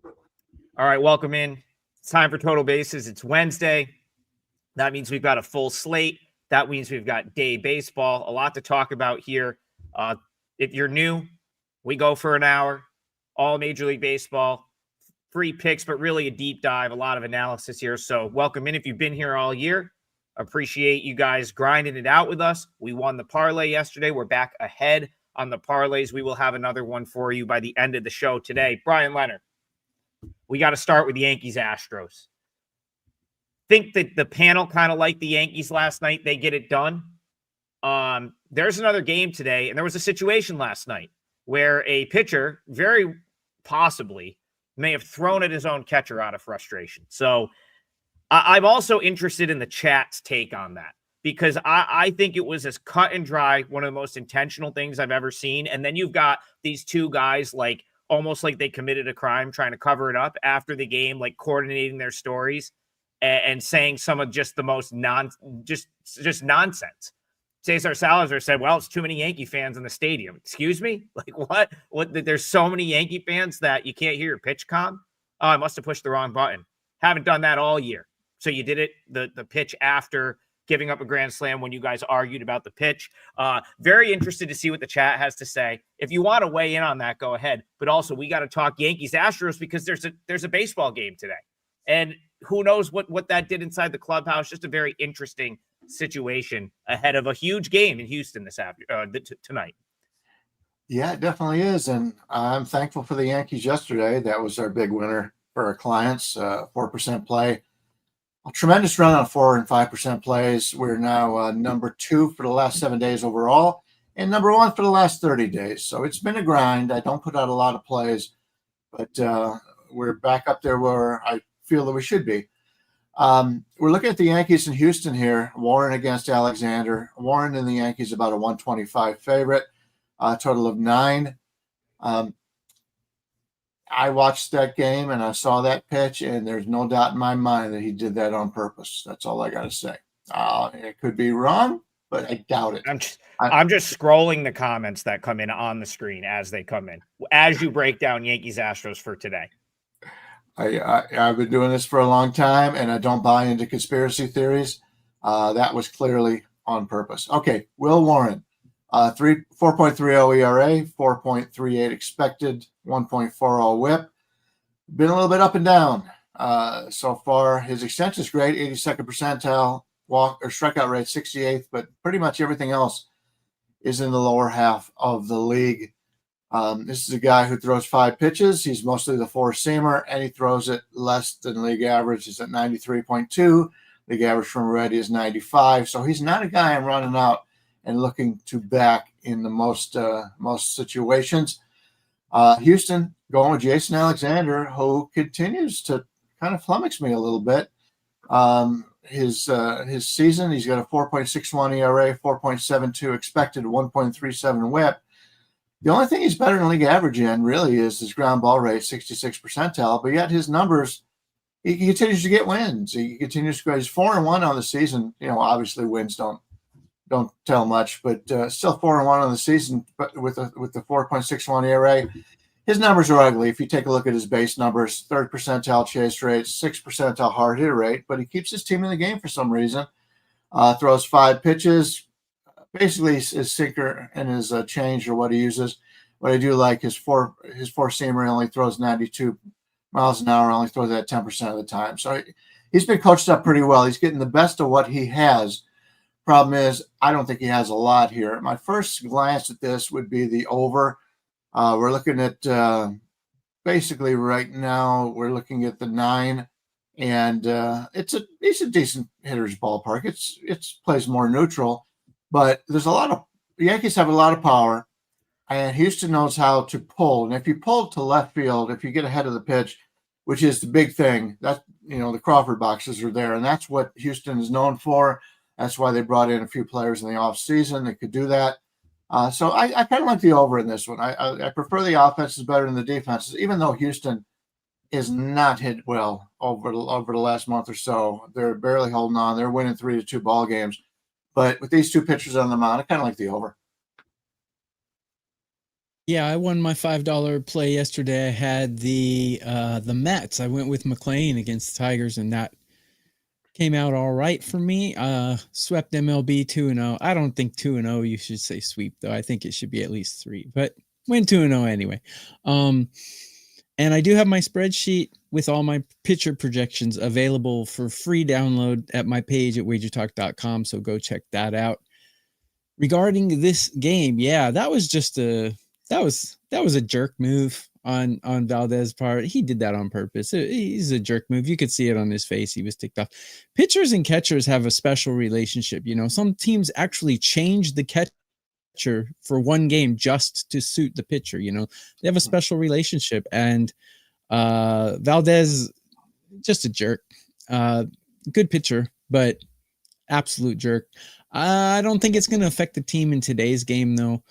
All right, welcome in. It's time for Total Bases. It's Wednesday. That means we've got a full slate. That means we've got day baseball. A lot to talk about here. If you're new, we go for an hour. All Major League Baseball, free picks, but really a deep dive, a lot of analysis here. So welcome in if you've been here all year. Appreciate you guys grinding it out with us. We won the parlay yesterday. We're back ahead on the parlays. We will have another one for you by the end of the show today. Bryan, Leonard, we got to start with the Yankees Astros. Think that the panel kind of liked the Yankees last night. They get it done. There's another game today, and there was a situation last night where a pitcher very possibly may have thrown at his own catcher out of frustration. So I'm also interested in the chat's take on that, because I think it was as cut and dry, one of the most intentional things I've ever seen. And then you've got these two guys like almost like they committed a crime trying to cover it up after the game, like coordinating their stories and saying some of just the most just nonsense. Cesar Salazar said, well, it's too many Yankee fans in the stadium. Excuse me? Like what? There's so many Yankee fans that you can't hear your pitch comm? Oh, I must have pushed the wrong button. Haven't done that all year. So you did it, the pitch after giving up a grand slam when you guys argued about the pitch. Very interested to see what the chat has to say. If you want to weigh in on that, go ahead. But also, we got to talk Yankees Astros because there's a baseball game today. And who knows what that did inside the clubhouse. Just a very interesting situation ahead of a huge game in Houston tonight. Yeah, it definitely is. And I'm thankful for the Yankees yesterday. That was our big winner for our clients, 4% play. A tremendous run on 4% and 5% plays. We're now number 2 for the last 7 days overall and number 1 for the last 30 days. So it's been a grind. I don't put out a lot of plays, but we're back up there where I feel that we should be. We're looking at the Yankees in Houston here. Warren against Alexander. Warren and the Yankees about a 125 favorite, total of 9. I watched that game and I saw that pitch, and there's no doubt in my mind that he did that on purpose. That's all I got to say. It could be wrong, but I doubt it. I'm just scrolling the comments that come in on the screen as they come in, as you break down Yankees Astros for today. I've been doing this for a long time, and I don't buy into conspiracy theories. That was clearly on purpose. Okay, Will Warren, 4.30 ERA, 4.38 expected, 1.40 WHIP. Been a little bit up and down so far. His extension is great, 82nd percentile, walk or strikeout rate 68th, but pretty much everything else is in the lower half of the league. This is a guy who throws 5 pitches. He's mostly the 4-seamer, and he throws it less than league average. He's at 93.2. League average from Reddy is 95. So he's not a guy I'm running out and looking to back in the most situations. Houston going with Jason Alexander, who continues to kind of flummox me a little bit. His season, he's got a 4.61 ERA, 4.72 expected, 1.37 WHIP. The only thing he's better than league average in really is his ground ball rate, 66 percentile. But yet his numbers, he continues to get wins. He continues to go. He's 4-1 on the season. You know, obviously wins don't tell much, but still 4-1 on the season. But with the 4.61 ERA, his numbers are ugly. If you take a look at his base numbers, 3rd percentile chase rate, 6th percentile hard hit rate. But he keeps his team in the game for some reason. Throws 5 pitches. Basically, his sinker and his change are what he uses. What I do like his 4-seamer only throws 92 miles an hour, only throws that 10% of the time. So he's been coached up pretty well. He's getting the best of what he has. Problem is, I don't think he has a lot here. My first glance at this would be the over. We're looking at basically right now, we're looking at the 9. And it's a decent hitter's ballpark. It's plays more neutral. But there's the Yankees have a lot of power, and Houston knows how to pull. And if you pull to left field, if you get ahead of the pitch, which is the big thing, that the Crawford boxes are there, and that's what Houston is known for. That's why they brought in a few players in the offseason that could do that. So I kind of like the over in this one. I prefer the offenses better than the defenses, even though Houston is not hit well over the last month or so. They're barely holding on. They're winning 3-2 ball games. But with these 2 pitchers on the mound, I kind of like the over. Yeah, I won my $5 play yesterday. I had the Mets. I went with McLean against the Tigers, and that came out all right for me. Swept MLB 2-0. I don't think 2-0 you should say sweep though. I think it should be at least 3, but win 2-0 anyway. And I do have my spreadsheet with all my pitcher projections available for free download at my page at wagertalk.com, so go check that out. Regarding this game, yeah, that was a jerk move on Valdez's part. He did that on purpose. He's a jerk move. You could see it on his face. He was ticked off. Pitchers and catchers have a special relationship. You know, some teams actually change the catcher for one game just to suit the pitcher. You know, they have a special relationship, and Valdez, just a jerk. Good pitcher, but absolute jerk. I don't think it's going to affect the team in today's game, though.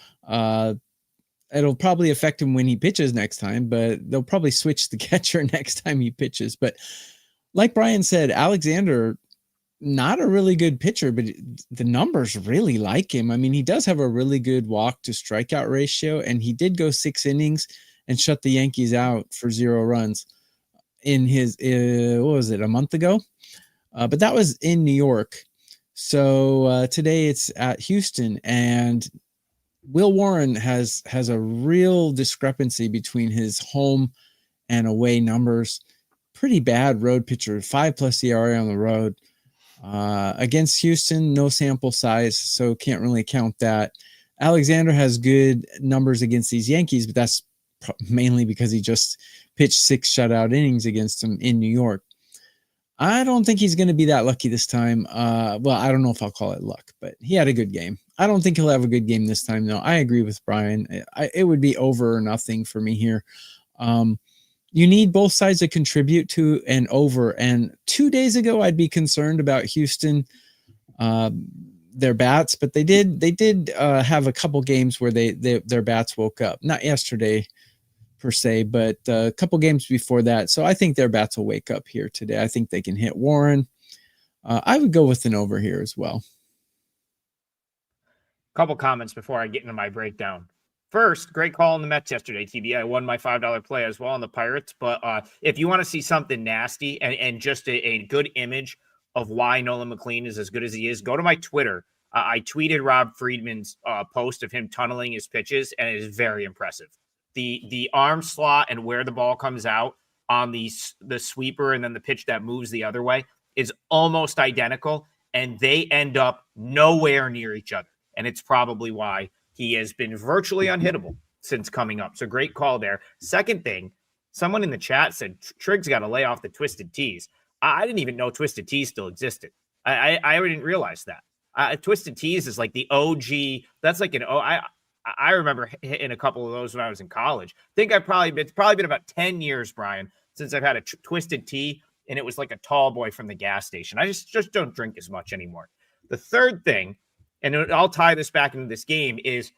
It'll probably affect him when he pitches next time, but they'll probably switch the catcher next time he pitches. But like Bryan said, Alexander, not a really good pitcher, but the numbers really like him. I mean, he does have a really good walk to strikeout ratio, and he did go 6 innings and shut the Yankees out for 0 runs in his, what was it, a month ago? But that was in New York. So today it's at Houston, and Will Warren has a real discrepancy between his home and away numbers. Pretty bad road pitcher, 5+ ERA on the road. Against Houston, no sample size, so can't really count that. Alexander has good numbers against these Yankees, but that's mainly because he just pitched 6 shutout innings against them in New York. I don't think he's going to be that lucky this time. Well, I don't know if I'll call it luck, but he had a good game. I don't think he'll have a good game this time, though. I agree with Bryan. It would be over or nothing for me here. You need both sides to contribute to an over. And 2 days ago, I'd be concerned about Houston, their bats, but they did have a couple games where their bats woke up. Not yesterday per se, but a couple games before that. So I think their bats will wake up here today. I think they can hit Warren. I would go with an over here as well. Couple comments before I get into my breakdown. First, great call on the Mets yesterday, TB. I won my $5 play as well on the Pirates. But if you want to see something nasty and just a good image of why Nolan McLean is as good as he is, go to my Twitter. I tweeted Rob Friedman's post of him tunneling his pitches, and it is very impressive. The arm slot and where the ball comes out on the sweeper and then the pitch that moves the other way is almost identical, and they end up nowhere near each other. And it's probably why he has been virtually unhittable since coming up. So great call there. Second thing, someone in the chat said Triggs got to lay off the twisted tees. I didn't even know twisted tees still existed. I didn't realize that. Twisted tees is like the OG. That's like I remember hitting a couple of those when I was in college. I think it's probably been about 10 years, Bryan, since I've had a twisted tea, and it was like a tall boy from the gas station. I just don't drink as much anymore. The third thing, and I'll tie this back into this game, is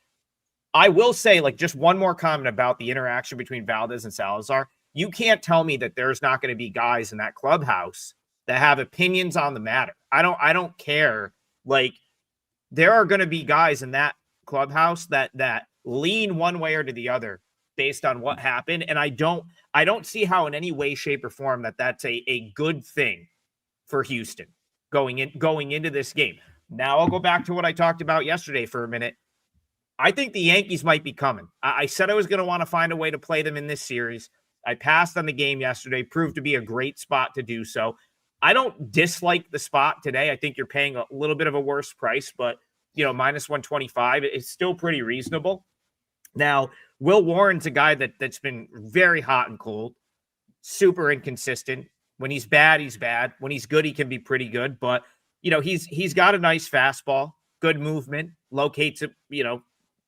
I will say, like, just one more comment about the interaction between Valdez and Salazar. You can't tell me that there's not going to be guys in that clubhouse that have opinions on the matter. I don't care. Like, there are going to be guys in that clubhouse that lean one way or to the other based on what happened. And I don't see how in any way, shape, or form that's a good thing for Houston going into this game. Now I'll go back to what I talked about yesterday for a minute. I think the Yankees might be coming. I said I was going to want to find a way to play them in this series. I passed on the game yesterday, proved to be a great spot to do so. I don't dislike the spot today. I think you're paying a little bit of a worse price, but minus 125, it's still pretty reasonable. Now, Will Warren's a guy that's been very hot and cold, super inconsistent. When he's bad, he's bad. When he's good, he can be pretty good. But, he's got a nice fastball, good movement, locates it,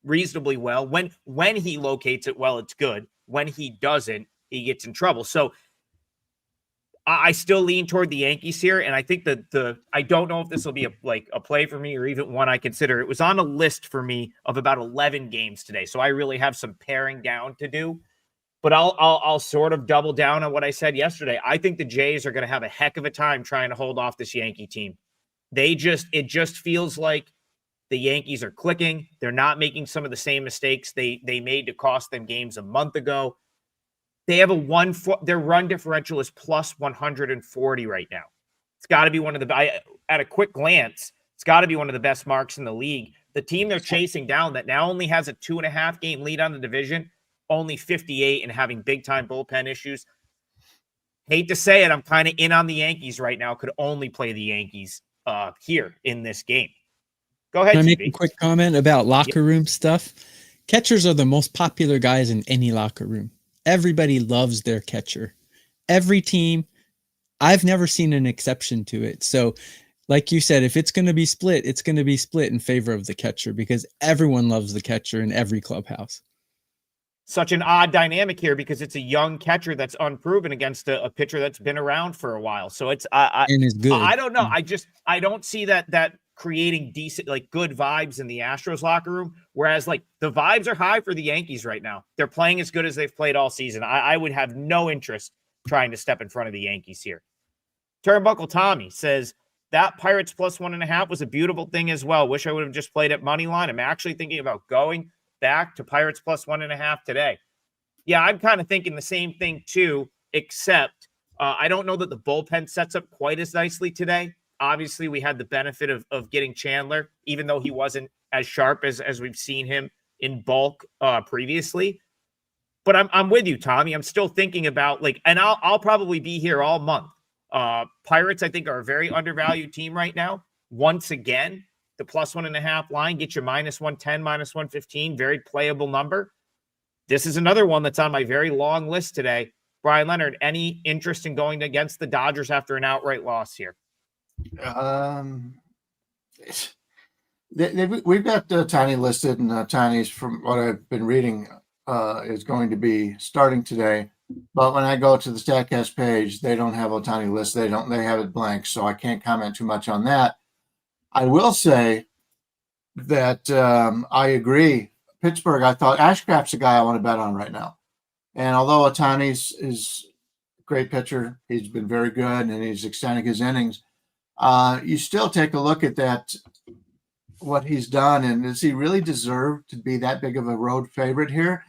reasonably well. When he locates it well, it's good. When he doesn't, he gets in trouble. So I still lean toward the Yankees here, and I think that I don't know if this will be a play for me or even one I consider. It was on a list for me of about 11 games today, so I really have some paring down to do. But I'll sort of double down on what I said yesterday. I think the Jays are going to have a heck of a time trying to hold off this Yankee team. It just feels like The Yankees are clicking. They're not making some of the same mistakes they made to cost them games a month ago. They have their run differential is plus 140 right now. It's got to be one of the, at a quick glance, it's got to be one of the best marks in the league. The team they're chasing down that now only has a 2.5 game lead on the division, only 58 and having big time bullpen issues. Hate to say it, I'm kind of in on the Yankees right now. Could only play the Yankees here in this game. Go ahead. Can I make a quick comment about locker room stuff? Catchers are the most popular guys in any locker room. Everybody loves their catcher. Every team. I've never seen an exception to it. So, like you said, if it's going to be split, it's going to be split in favor of the catcher because everyone loves the catcher in every clubhouse. Such an odd dynamic here because it's a young catcher that's unproven against a pitcher that's been around for a while. So it's and is good. I don't know. I don't see that creating decent, like good vibes in the Astros locker room. Whereas like the vibes are high for the Yankees right now. They're playing as good as they've played all season. I would have no interest trying to step in front of the Yankees here. Turnbuckle Tommy says that Pirates plus 1.5 was a beautiful thing as well. Wish I would have just played at money line. I'm actually thinking about going back to Pirates plus 1.5 today. Yeah, I'm kind of thinking the same thing too, except I don't know that the bullpen sets up quite as nicely today. Obviously, we had the benefit of getting Chandler, even though he wasn't as sharp as we've seen him in bulk previously. But I'm with you, Tommy. I'm still thinking about and I'll probably be here all month. Pirates, I think, are a very undervalued team right now. Once again, the plus 1.5 line get you minus 110, minus 115, very playable number. This is another one that's on my very long list today. Bryan Leonard, any interest in going against the Dodgers after an outright loss here? We've got Tiny listed, and Tiny's, from what I've been reading, is going to be starting today. But when I go to the StatCast page, they don't have Ohtani list. They have it blank, so I can't comment too much on that. I will say that I agree. Pittsburgh, I thought Ashcraft's a guy I want to bet on right now. And although Ohtani's is a great pitcher, he's been very good and he's extending his innings. You still take a look at that, what he's done, and does he really deserve to be that big of a road favorite here?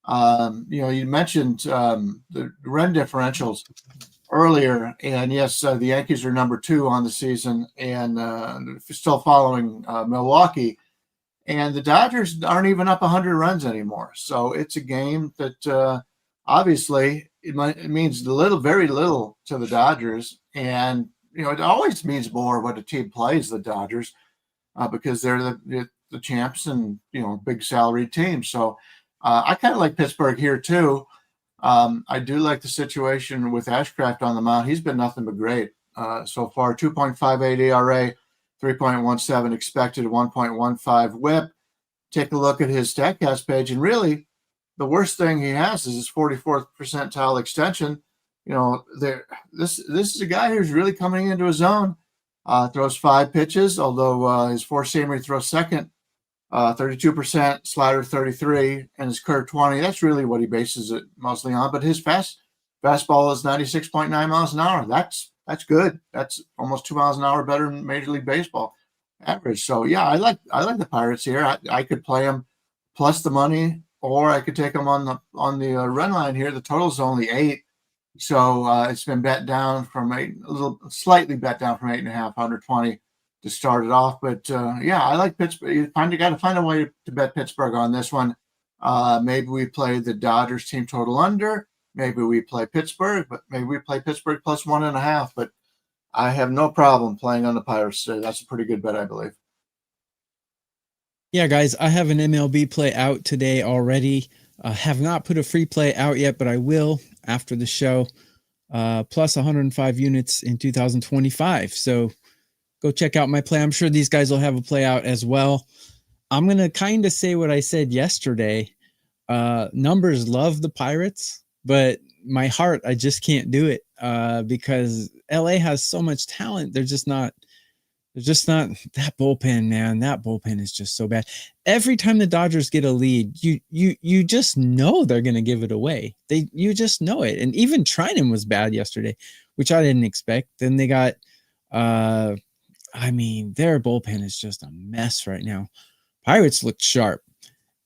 You mentioned the run differentials earlier, and yes, the Yankees are number 2 on the season and still following Milwaukee, and the Dodgers aren't even up 100 runs anymore. So it's a game that obviously it means very little to the Dodgers, and it always means more when a team plays the Dodgers because they're the champs and big salaried team. So I kind of like Pittsburgh here too. I do like the situation with Ashcraft on the mound. He's been nothing but great so far. 2.58 ERA, 3.17 expected, 1.15 WHIP. Take a look at his StatCast page, and really, the worst thing he has is his 44th percentile extension. This is a guy who's really coming into his own. Throws 5 pitches, although his four-seamer he throws second. 32%, slider 33, and his curve 20. That's really what he bases it mostly on. But his fastball is 96.9 miles an hour. That's good. That's almost 2 miles an hour better than Major League Baseball average. So yeah, I like the Pirates here. I could play them plus the money, or I could take them on the run line here. The total's only 8, so it's been bet down from 8, slightly bet down from 8.5, 120. To start it off. But yeah, I like Pittsburgh. You got to find a way to bet Pittsburgh on this one. Maybe we play the Dodgers team total under. Maybe we play Pittsburgh, but maybe we play Pittsburgh plus 1.5. But I have no problem playing on the Pirates today. That's a pretty good bet, I believe. Yeah, guys, I have an MLB play out today already. Have not put a free play out yet, but I will after the show. Plus 105 units in 2025. So go check out my play. I'm sure these guys will have a play out as well. I'm going to kind of say what I said yesterday. Numbers love the Pirates, but my heart, I just can't do it because LA has so much talent. They're just not that bullpen, man. That bullpen is just so bad. Every time the Dodgers get a lead, you just know they're going to give it away. You just know it. And even Trinan was bad yesterday, which I didn't expect. Then they got I mean, their bullpen is just a mess right now. Pirates look sharp.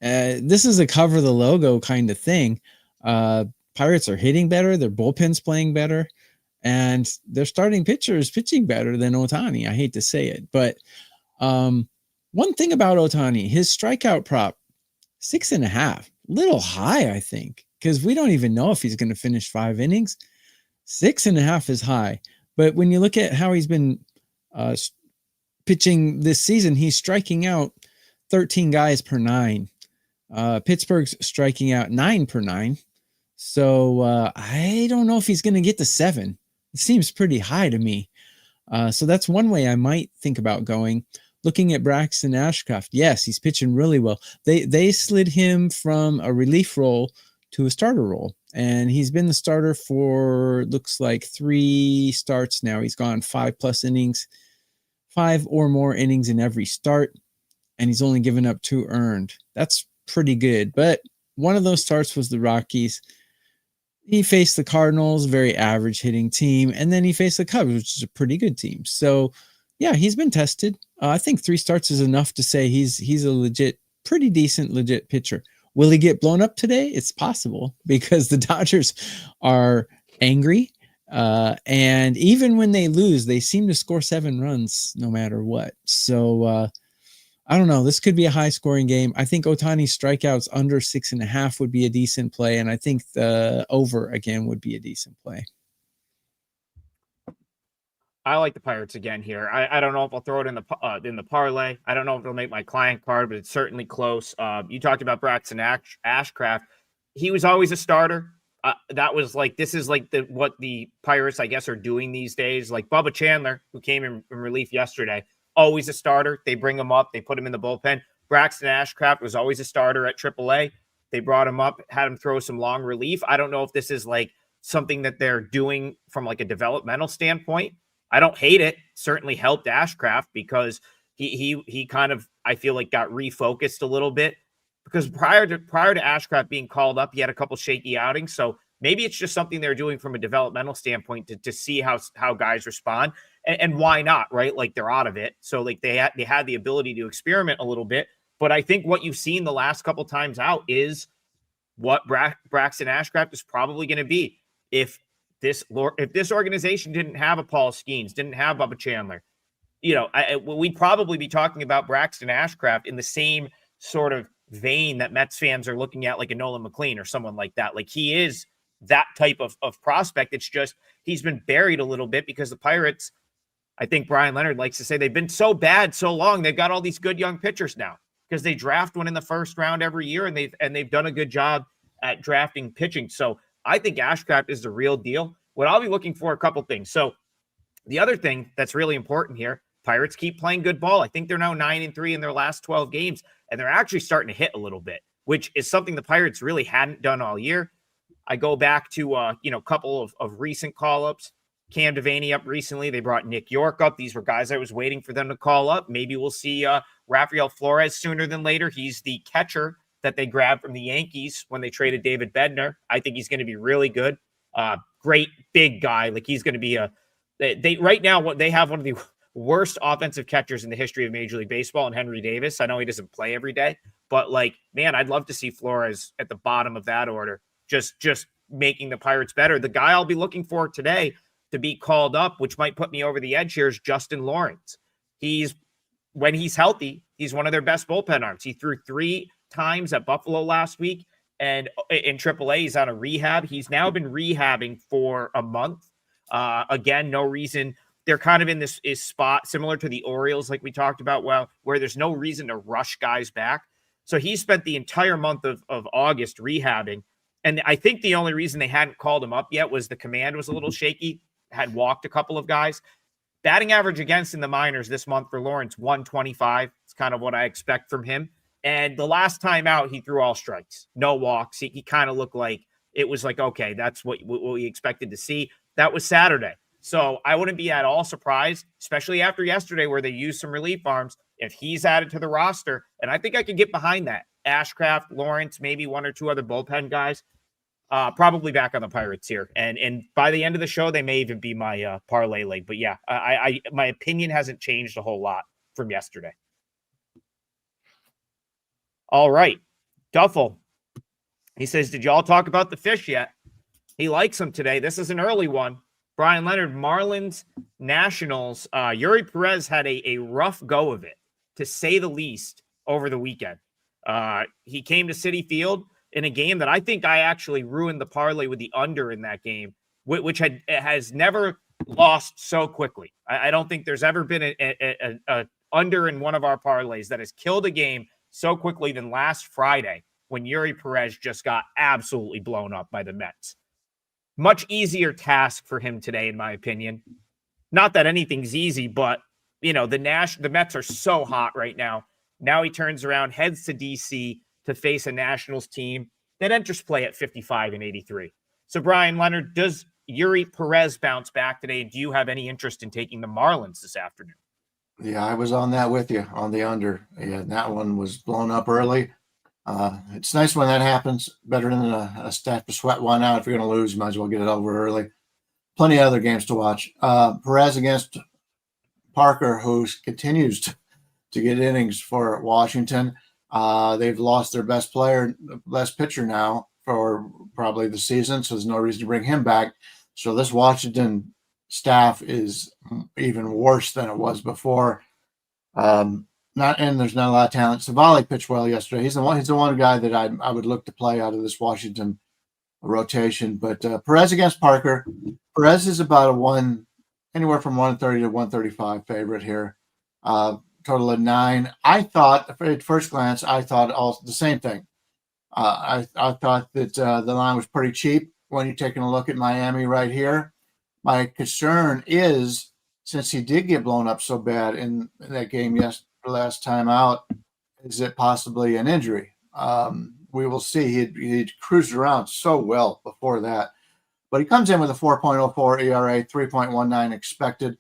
This is a cover the logo kind of thing. Pirates are hitting better. Their bullpen's playing better. And their starting pitcher is pitching better than Ohtani. I hate to say it. But one thing about Ohtani, his strikeout prop, 6.5. Little high, I think, because we don't even know if he's going to finish 5 innings. 6.5 is high. But when you look at how he's been pitching this season, he's striking out 13 guys per 9. Pittsburgh's striking out 9 per 9. So I don't know if he's going to get to 7. It seems pretty high to me. So that's one way I might think about going. Looking at Braxton Ashcraft, yes, he's pitching really well. They slid him from a relief role to a starter role, and he's been the starter for, looks like, 3 starts now. He's gone 5+ innings, 5 or more innings in every start, and he's only given up 2 earned. That's pretty good. But one of those starts was the Rockies. He faced the Cardinals, very average hitting team, and then he faced the Cubs, which is a pretty good team. So, yeah, he's been tested. I think 3 starts is enough to say he's a pretty decent pitcher. Will he get blown up today? It's possible, because the Dodgers are angry. And even when they lose, they seem to score 7 runs no matter what. So I don't know. This could be a high scoring game. I think Ohtani's strikeouts under 6.5 would be a decent play. And I think the over again would be a decent play. I like the Pirates again here. I don't know if I'll throw it in the parlay. I don't know if it'll make my client card, but it's certainly close. You talked about Braxton Ashcraft. He was always a starter. That was like, this is like what the Pirates, I guess, are doing these days. Like Bubba Chandler, who came in relief yesterday, always a starter. They bring him up. They put him in the bullpen. Braxton Ashcraft was always a starter at AAA. They brought him up, had him throw some long relief. I don't know if this is like something that they're doing from like a developmental standpoint. I don't hate it. Certainly helped Ashcraft, because he kind of, I feel like, got refocused a little bit, because prior to Ashcraft being called up, he had a couple shaky outings. So maybe it's just something they're doing from a developmental standpoint to see how guys respond, and why not, right? Like, they're out of it. So like they had the ability to experiment a little bit. But I think what you've seen the last couple times out is what Braxton Ashcraft is probably going to be. If this organization didn't have a Paul Skeens, didn't have Bubba Chandler, we'd probably be talking about Braxton Ashcraft in the same sort of vein that Mets fans are looking at, like a Nolan McLean or someone like that. Like, he is that type of prospect. It's just he's been buried a little bit because the Pirates, I think Bryan Leonard likes to say, they've been so bad so long. They've got all these good young pitchers now because they draft one in the first round every year, and they've done a good job at drafting pitching. So I think Ashcraft is the real deal. What I'll be looking for, a couple things. So the other thing that's really important here, Pirates keep playing good ball. I think they're now 9-3 in their last 12 games, and they're actually starting to hit a little bit, which is something the Pirates really hadn't done all year. I go back to a couple of recent call-ups. Cam Devaney up recently. They brought Nick York up. These were guys I was waiting for them to call up. Maybe we'll see Rafael Flores sooner than later. He's the catcher that they grabbed from the Yankees when they traded David Bednar. I think he's going to be really good. Great big guy. Like, he's going to be right now, what they have, one of the worst offensive catchers in the history of Major League Baseball, and Henry Davis. I know he doesn't play every day, but like, man, I'd love to see Flores at the bottom of that order, just making the Pirates better. The guy I'll be looking for today to be called up, which might put me over the edge here, is Justin Lawrence. When he's healthy, he's one of their best bullpen arms. He threw 3 times at Buffalo last week, and in AAA, he's on a rehab. He's now been rehabbing for a month. Again, no reason. They're kind of in this spot similar to the Orioles, like we talked about, where there's no reason to rush guys back. So he spent the entire month of August rehabbing. And I think the only reason they hadn't called him up yet was the command was a little shaky, had walked a couple of guys. Batting average against in the minors this month for Lawrence, 125. It's kind of what I expect from him. And the last time out, he threw all strikes, no walks. He kind of looked like, it was like, okay, that's what we expected to see. That was Saturday. So I wouldn't be at all surprised, especially after yesterday where they used some relief arms, if he's added to the roster. And I think I could get behind that. Ashcraft, Lawrence, maybe 1 or 2 other bullpen guys. Probably back on the Pirates here. And by the end of the show, they may even be my parlay leg. But yeah, my opinion hasn't changed a whole lot from yesterday. All right. Duffel. He says, did y'all talk about the fish yet? He likes them today. This is an early one. Bryan Leonard, Marlins, Nationals. Yuri Perez had a rough go of it, to say the least, over the weekend. He came to Citi Field in a game that I think I actually ruined the parlay with the under in that game, which has never lost so quickly. I don't think there's ever been a under in one of our parlays that has killed a game so quickly than last Friday when Yuri Perez just got absolutely blown up by the Mets. Much easier task for him today, in my opinion. Not that anything's easy, but the Mets are so hot right now. Now he turns around, heads to DC to face a Nationals team that enters play at 55 and 83. So, Bryan Leonard, does Yuri Perez bounce back today? Do you have any interest in taking the Marlins this afternoon? Yeah, I was on that with you on the under. Yeah, that one was blown up early. It's nice when that happens. Better than a stack to sweat one out. If you're going to lose, you might as well get it over early. Plenty of other games to watch. Perez against Parker, who continues to get innings for Washington. They've lost their best pitcher now for probably the season, so there's no reason to bring him back. So this Washington staff is even worse than it was before. There's not a lot of talent. Savali pitched well yesterday. He's the one guy that I would look to play out of this Washington rotation. But Perez against Parker. Perez is about anywhere from 130 to 135 favorite here. Total of 9. I thought at first glance, all the same thing. I thought that the line was pretty cheap when you're taking a look at Miami right here. My concern is, since he did get blown up so bad in that game last time out, is it possibly an injury? We will see. He cruised around so well before that. But he comes in with a 4.04 ERA, 3.19 expected,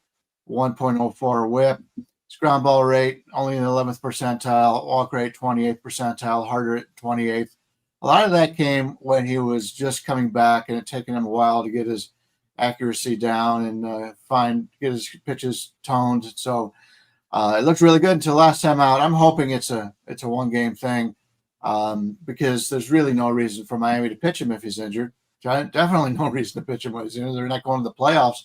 1.04 whip. His ground ball rate only in the 11th percentile, walk rate 28th percentile, hard rate 28th. A lot of that came when he was just coming back and it taken him a while to get his accuracy down and get his pitches toned. So it looks really good until last time out. I'm hoping it's a one game thing because there's really no reason for Miami to pitch him if he's injured. Definitely no reason to pitch him when he's injured. They're not going to the playoffs.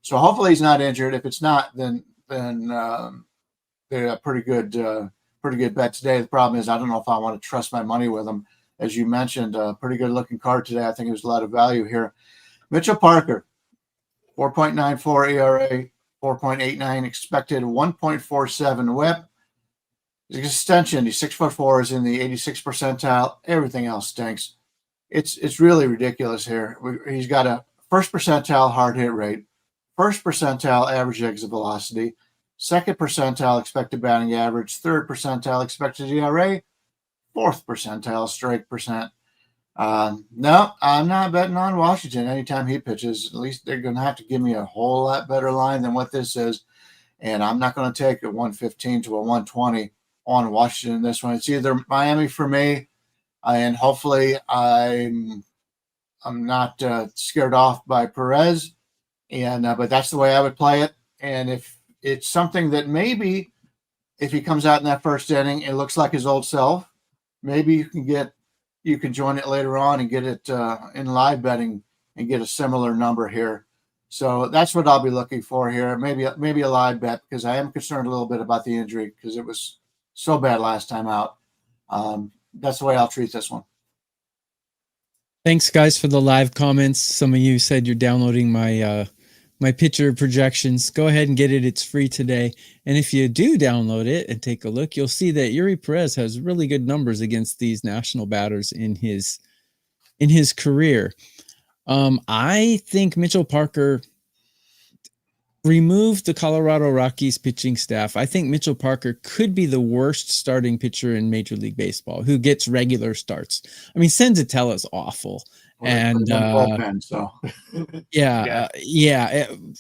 So hopefully he's not injured. If it's not, then they're a pretty good bet today. The problem is I don't know if I want to trust my money with them. As you mentioned, a pretty good looking card today. I think there's a lot of value here. Mitchell Parker, 4.94 ERA, 4.89 expected, 1.47 whip. His extension, he's 6'4", is in the 86th percentile. Everything else stinks. It's really ridiculous here. He's got a first percentile hard hit rate, first percentile average exit velocity, second percentile expected batting average, third percentile expected ERA, fourth percentile strike percent. No, I'm not betting on Washington anytime he pitches. At least they're going to have to give me a whole lot better line than what this is. And I'm not going to take a 115 to a 120 on Washington in this one. It's either Miami for me, and hopefully I'm not scared off by Perez. But that's the way I would play it. And if it's something that maybe if he comes out in that first inning, it looks like his old self, maybe you can join it later on and get it in live betting and get a similar number here. So that's what I'll be looking for here. Maybe a live bet because I am concerned a little bit about the injury because it was so bad last time out. That's the way I'll treat this one. Thanks, guys, for the live comments. Some of you said you're downloading my my pitcher projections. Go ahead and get it. It's free today. And if you do download it and take a look, you'll see that Yuri Perez has really good numbers against these national batters in his career. I think Mitchell Parker removed the Colorado Rockies pitching staff. I think Mitchell Parker could be the worst starting pitcher in Major League Baseball who gets regular starts. I mean, Senzatella's awful. And bullpen, so yeah.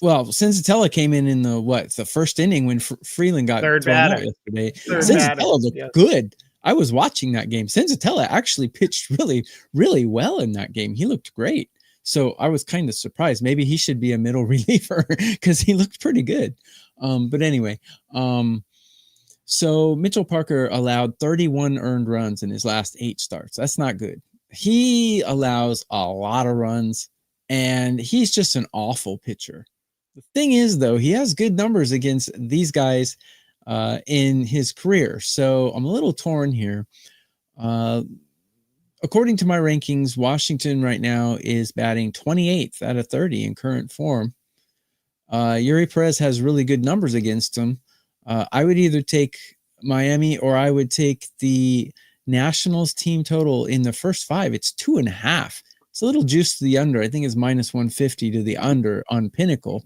Well, Senzatella came in the first inning when Freeland got third thrown out batter yesterday. Third Senzatella looked good. I was watching that game. Senzatella actually pitched really, really well in that game. He looked great. So I was kind of surprised. Maybe he should be a middle reliever because he looked pretty good. But anyway, so Mitchell Parker allowed 31 earned runs in his last 8 starts. That's not good. He allows a lot of runs, and he's just an awful pitcher. The thing is, though, he has good numbers against these guys in his career. So I'm a little torn here. According to my rankings, Washington right now is batting 28th out of 30 in current form. Yuri Perez has really good numbers against him. I would either take Miami or I would take the Nationals team total in the first 5. It's 2.5. It's a little juice to the under. I think it's minus 150 to the under on Pinnacle.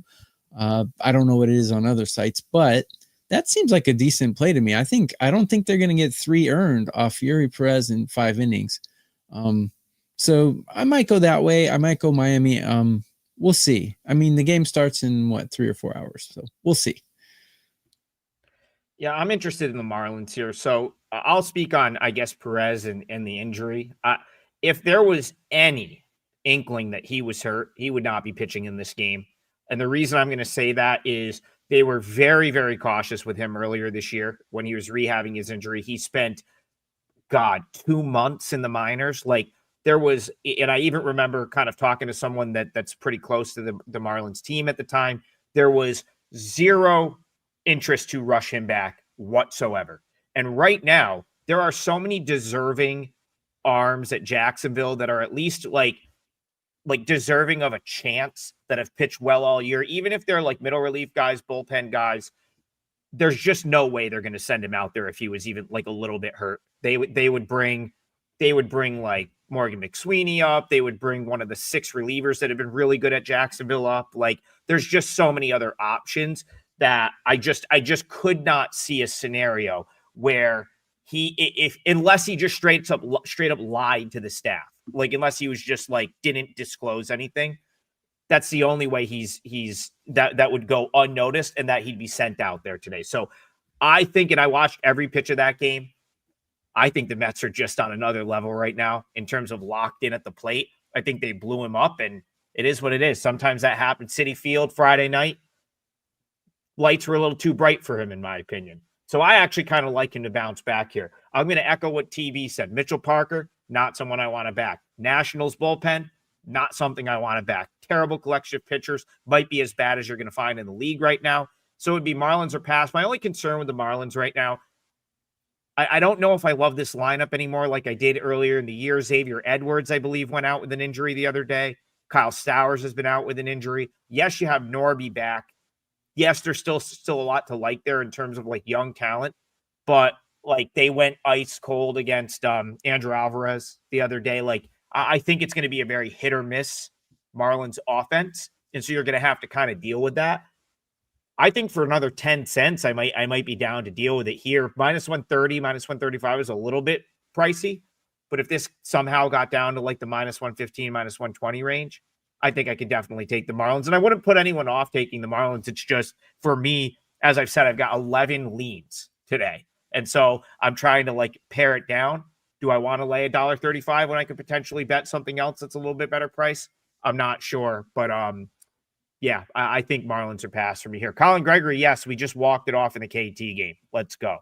I don't know what it is on other sites, but that seems like a decent play to me. I don't think they're going to get 3 earned off Yuri Perez in 5 innings. So I might go that way. I might go Miami. We'll see. I mean, the game starts in 3 or 4 hours, so we'll see. Yeah, I'm interested in the Marlins here. So I'll speak on, I guess, Perez and the injury. If there was any inkling that he was hurt, he would not be pitching in this game. And the reason I'm going to say that is they were very, very cautious with him earlier this year when he was rehabbing his injury. He spent, 2 months in the minors. Like there was, and I even remember kind of talking to someone that's pretty close to the Marlins team at the time. There was zero interest to rush him back whatsoever. And right now, there are so many deserving arms at Jacksonville that are at least like deserving of a chance that have pitched well all year. Even if they're like middle relief guys, bullpen guys, there's just no way they're going to send him out there if he was even like a little bit hurt. They would bring like Morgan McSweeney up. They would bring one of the 6 relievers that have been really good at Jacksonville up. Like there's just so many other options that I just could not see a scenario where unless he just straight up lied to the staff, like unless he was just like didn't disclose anything. That's the only way that would go unnoticed and that he'd be sent out there today. So I think, and I watched every pitch of that game, I think the Mets are just on another level right now in terms of locked in at the plate. I think they blew him up, and it is what it is. Sometimes that happens. Citi Field Friday night, lights were a little too bright for him, in my opinion. So I actually kind of like him to bounce back here. I'm going to echo what TV said. Mitchell Parker, not someone I want to back. Nationals bullpen, not something I want to back. Terrible collection of pitchers, might be as bad as you're going to find in the league right now. So it would be Marlins or pass. My only concern with the Marlins right now, I don't know if I love this lineup anymore like I did earlier in the year. Xavier Edwards, I believe, went out with an injury the other day. Kyle Stowers has been out with an injury. Yes, you have Norby back. Yes, there's still a lot to like there in terms of like young talent, but like they went ice cold against Andrew Alvarez the other day. Like I think it's going to be a very hit or miss Marlins offense, and so you're going to have to kind of deal with that. I think for another 10 cents, I might be down to deal with it here. Minus 130, minus 135 is a little bit pricey, but if this somehow got down to like the minus 115, minus 120 range, I think I could definitely take the Marlins. And I wouldn't put anyone off taking the Marlins. It's just, for me, as I've said, I've got 11 leans today. And so I'm trying to like pare it down. Do I want to lay $1.35 when I could potentially bet something else that's a little bit better price? I'm not sure, but yeah, I think Marlins are pass for me here. Colin Gregory, yes, we just walked it off in the KT game. Let's go.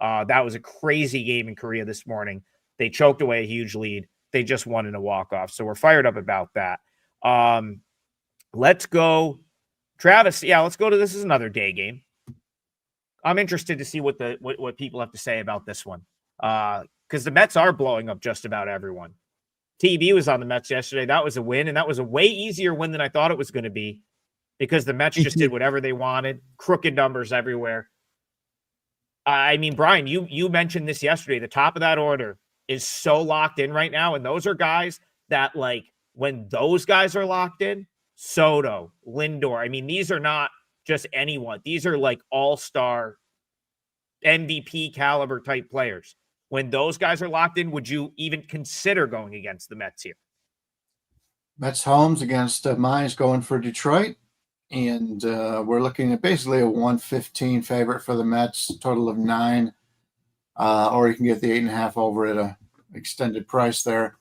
That was a crazy game in Korea this morning. They choked away a huge lead. They just won in a walk-off. So we're fired up about that. Let's go. Travis, yeah, let's go to this is another day game. I'm interested to see what people have to say about this one. Because the Mets are blowing up just about everyone. TV was on the Mets yesterday. That was a win, and that was a way easier win than I thought it was going to be because the Mets just did whatever they wanted. Crooked numbers everywhere. I mean, Bryan, you mentioned this yesterday. The top of that order is so locked in right now, and those are guys that, like, when those guys are locked in, Soto, Lindor, I mean, these are not just anyone. These are, like, all-star MVP caliber type players. When those guys are locked in, would you even consider going against the Mets here? Mets Holmes against Mine's going for Detroit. And we're looking at basically a 115 favorite for the Mets, total of 9. or you can get the 8.5 over at a extended price there.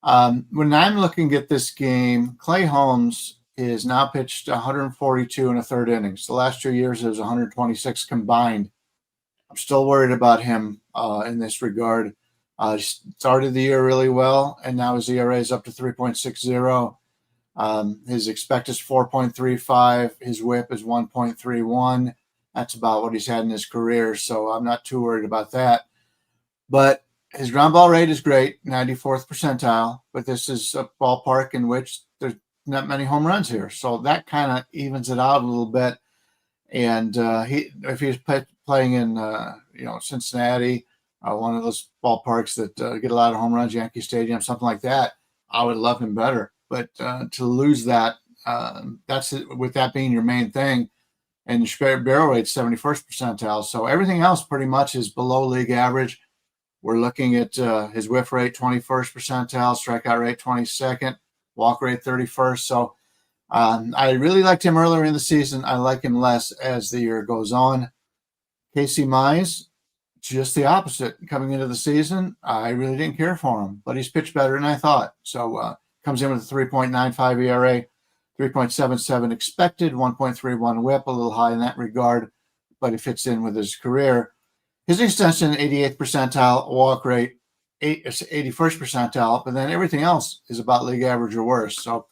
When I'm looking at this game, Clay Holmes is now pitched 142 and a third innings. The last 2 years it was 126 combined. I'm still worried about him in this regard. Started the year really well, and now his ERA is up to 3.60. His expected is 4.35. His whip is 1.31. That's about what he's had in his career, so I'm not too worried about that. But his ground ball rate is great, 94th percentile, but this is a ballpark in which there's not many home runs here. So that kind of evens it out a little bit. And if he's playing in Cincinnati, one of those ballparks that get a lot of home runs, Yankee Stadium, something like that, I would love him better. But to lose that, that's it, with that being your main thing. And the barrel rate 71st percentile. So everything else pretty much is below league average. We're looking at his whiff rate 21st percentile, strikeout rate 22nd, walk rate 31st. So I really liked him earlier in the season. I like him less as the year goes on. Casey Mize, just the opposite. Coming into the season, I really didn't care for him, but he's pitched better than I thought. So comes in with a 3.95 ERA, 3.77 expected, 1.31 whip, a little high in that regard, but it fits in with his career. His extension, 88th percentile, walk rate, 81st percentile, but then everything else is about league average or worse. So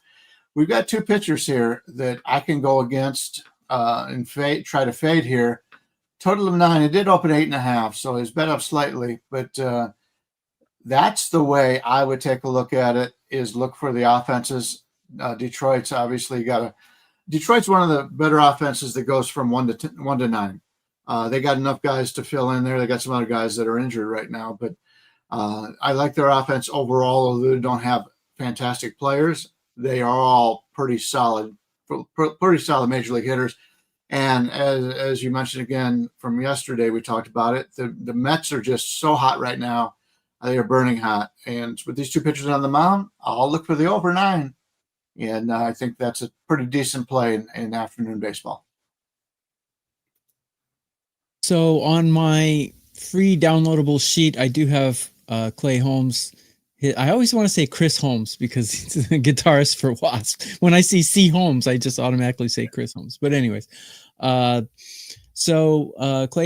we've got two pitchers here that I can go against and try to fade here. Total of 9. It did open 8.5, so he's bet up slightly, but that's the way I would take a look at it, is look for the offenses. Detroit's obviously Detroit's one of the better offenses that goes from 1 to 9. They got enough guys to fill in there. They got some other guys that are injured right now, but I like their offense overall, although they don't have fantastic players. They are all pretty solid major league hitters. And as you mentioned again from yesterday, we talked about it. The Mets are just so hot right now. They are burning hot. And with these two pitchers on the mound, I'll look for the over 9. And I think that's a pretty decent play in afternoon baseball. So on my free downloadable sheet, I do have Clay Holmes. I always want to say Chris Holmes because he's a guitarist for Wasp. When I see C. Holmes, I just automatically say Chris Holmes. But anyways, Clay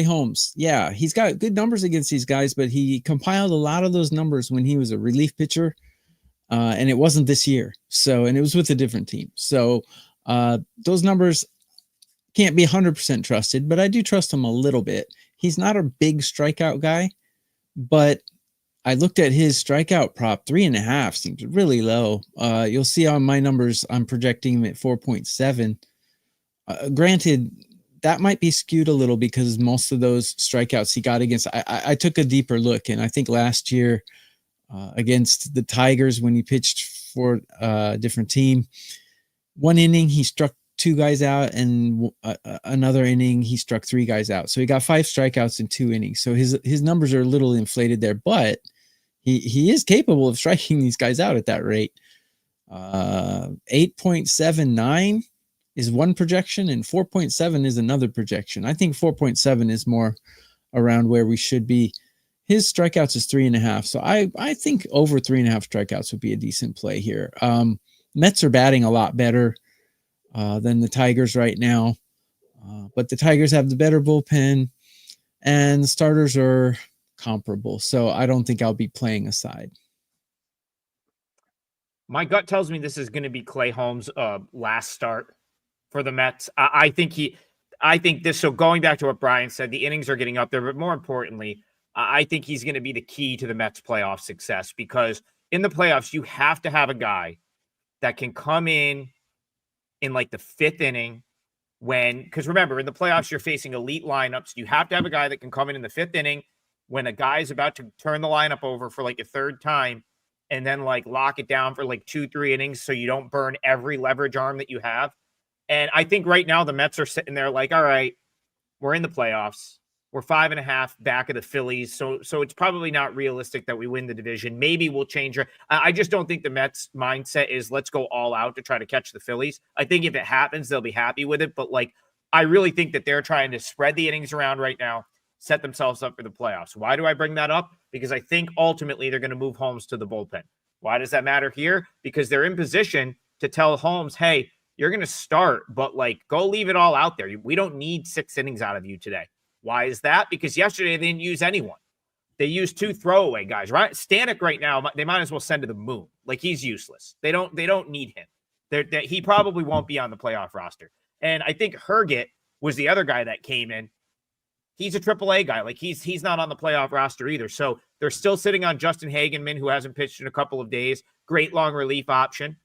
Holmes, yeah, he's got good numbers against these guys, but he compiled a lot of those numbers when he was a relief pitcher, and it wasn't this year. And it was with a different team. So those numbers can't be 100% trusted, but I do trust him a little bit. He's not a big strikeout guy, but I looked at his strikeout prop, 3.5 seems really low. You'll see on my numbers, I'm projecting him at 4.7. Granted, that might be skewed a little because most of those strikeouts he got against, I took a deeper look, and I think last year against the Tigers when he pitched for a different team, one inning he struck 2 guys out, and another inning he struck 3 guys out. So he got 5 strikeouts in 2 innings. So his numbers are a little inflated there, but he is capable of striking these guys out at that rate. 8.79 is one projection, and 4.7 is another projection. I think 4.7 is more around where we should be. His strikeouts is 3.5. So I think over 3.5 strikeouts would be a decent play here. Mets are batting a lot better than the Tigers right now. But the Tigers have the better bullpen, and the starters are comparable. So I don't think I'll be playing a side. My gut tells me this is going to be Clay Holmes' last start for the Mets. I think this. So going back to what Bryan said, the innings are getting up there, but more importantly, I think he's going to be the key to the Mets' playoff success, because in the playoffs, you have to have a guy that can come in like the 5th inning because remember, in the playoffs, you're facing elite lineups. You have to have a guy that can come in the 5th inning when a guy is about to turn the lineup over for like a 3rd time, and then like lock it down for like 2-3 innings so you don't burn every leverage arm that you have. And I think right now the Mets are sitting there like, all right, we're in the playoffs. We're 5.5 back of the Phillies. So it's probably not realistic that we win the division. Maybe we'll change it. I just don't think the Mets mindset is let's go all out to try to catch the Phillies. I think if it happens, they'll be happy with it. But like, I really think that they're trying to spread the innings around right now. set themselves up for the playoffs. Why do I bring that up? Because I think ultimately they're going to move Holmes to the bullpen. Why does that matter here? Because they're in position to tell Holmes, hey, you're going to start, but like, go leave it all out there. We don't need 6 innings out of you today. Why is that? Because yesterday they didn't use anyone. They used 2 throwaway guys, right? Stanek right now, they might as well send to the moon. Like, he's useless. They don't need him. He probably won't be on the playoff roster. And I think Herget was the other guy that came in. He's a AAA guy. Like, he's not on the playoff roster either. So they're still sitting on Justin Hagenman, who hasn't pitched in a couple of days. Great long relief option.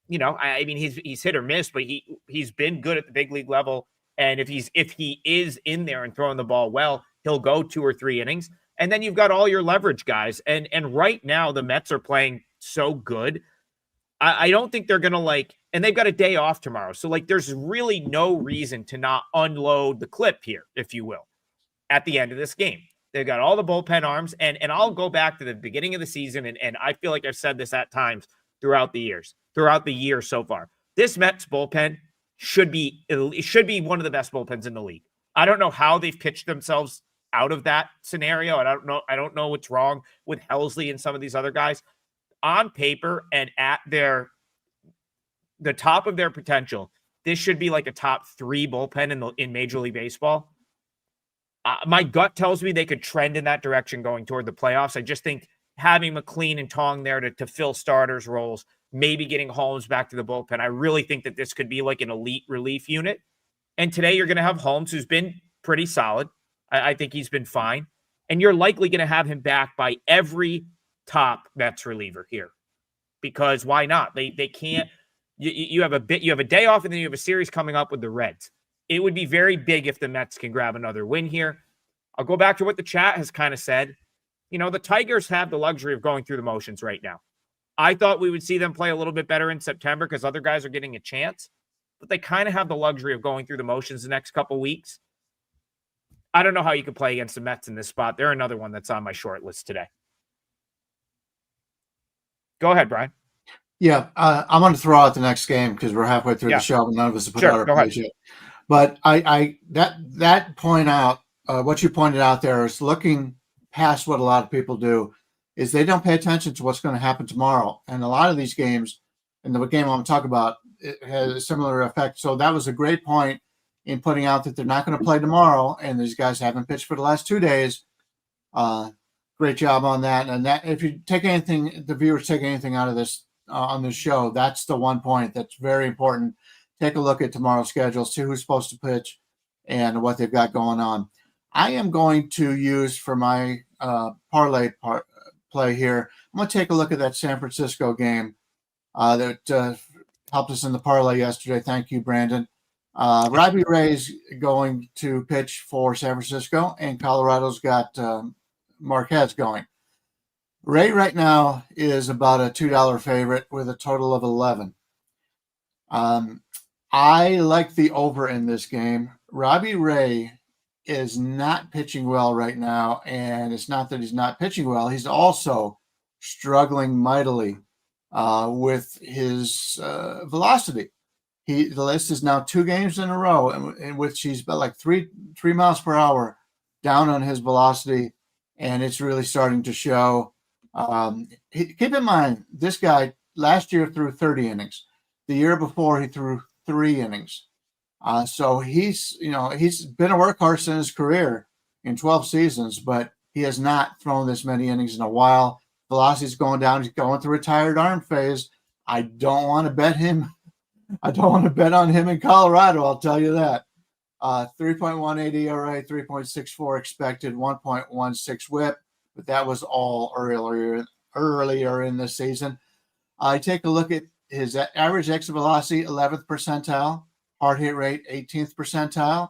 You know, I mean, he's hit or miss, but he's been good at the big league level. And if he is in there and throwing the ball well, he'll go 2 or 3 innings. And then you've got all your leverage guys. And right now the Mets are playing so good. I don't think they're going to and they've got a day off tomorrow. So there's really no reason to not unload the clip here, if you will, at the end of this game. They've got all the bullpen arms. And I'll go back to the beginning of the season. And I feel like I've said this at times throughout the year so far. This Mets bullpen should be one of the best bullpens in the league. I don't know how they've pitched themselves out of that scenario. I don't know what's wrong with Helsley and some of these other guys. On paper and at the top of their potential, this should be like a top 3 bullpen in Major League Baseball. My gut tells me they could trend in that direction going toward the playoffs. I just think having McLean and Tong there to fill starters roles, maybe getting Holmes back to the bullpen, I really think that this could be like an elite relief unit. And today you're going to have Holmes, who's been pretty solid. I think he's been fine. And you're likely going to have him back by every top Mets reliever here. Because why not? They can't. You have a day off, and then you have a series coming up with the Reds. It would be very big if the Mets can grab another win here. I'll go back to what the chat has kind of said. You know, the Tigers have the luxury of going through the motions right now. I thought we would see them play a little bit better in September because other guys are getting a chance. But they kind of have the luxury of going through the motions the next couple weeks. I don't know how you could play against the Mets in this spot. They're another one that's on my short list today. Go ahead, Brian. Yeah, I'm going to throw out the next game because we're halfway through the show and none of us have put out our plays yet. But that point out, what you pointed out there is looking past what a lot of people do, is they don't pay attention to what's going to happen tomorrow. And a lot of these games, and the game I'm going to talk about, it has a similar effect. So that was a great point in putting out that they're not going to play tomorrow, and these guys haven't pitched for the last 2 days. Great job on that. And that, if you take anything, the viewers take anything out of this on this show, that's the one point that's very important. Take a look at tomorrow's schedule, see who's supposed to pitch and what they've got going on. I am going to use for my parlay play here, I'm going to take a look at that San Francisco game that helped us in the parlay yesterday. Thank you, Brandon. Robbie Ray's going to pitch for San Francisco, and Colorado's got Marquez going. Ray right now is about a $2 favorite with a total of 11. I like the over in this game. Robbie Ray is not pitching well right now, and it's not that he's not pitching well. He's also struggling mightily with his velocity. The list is now 2 games in a row in which he's about like 3 miles per hour down on his velocity, and it's really starting to show. Keep in mind, this guy last year threw 30 innings. The year before, he threw 3 innings. So he's been a workhorse in his career in 12 seasons, but he has not thrown this many innings in a while. Velocity's going down. He's going through a tired arm phase. I don't want to bet him. I don't want to bet on him in Colorado, I'll tell you that. 3.18 ERA, 3.64 expected, 1.16 whip, but that was all earlier in the season. I take a look at his average exit velocity, 11th percentile, hard hit rate, 18th percentile,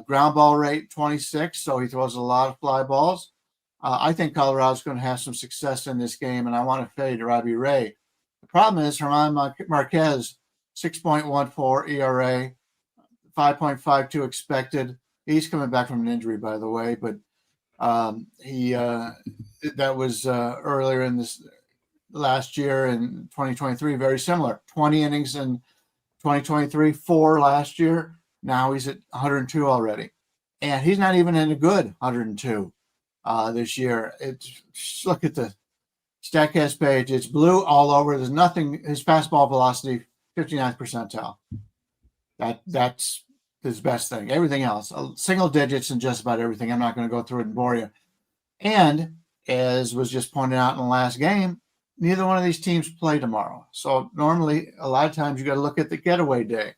ground ball rate, 26, so he throws a lot of fly balls. I think Colorado's going to have some success in this game, and I want to fade Robbie Ray. The problem is German Marquez, 6.14 ERA, 5.52 expected. He's coming back from an injury, by the way, but that was earlier in this last year in 2023, very similar. 20 innings in 2023, 4 last year. Now he's at 102 already. and he's not even in a good 102 this year. Just look at the Statcast page. It's blue all over. There's nothing. His fastball velocity, 59th percentile. That's his best thing. Everything else, single digits in just about everything. I'm not going to go through it and bore you. And as was just pointed out in the last game, neither one of these teams play tomorrow. So normally, a lot of times you got to look at the getaway day.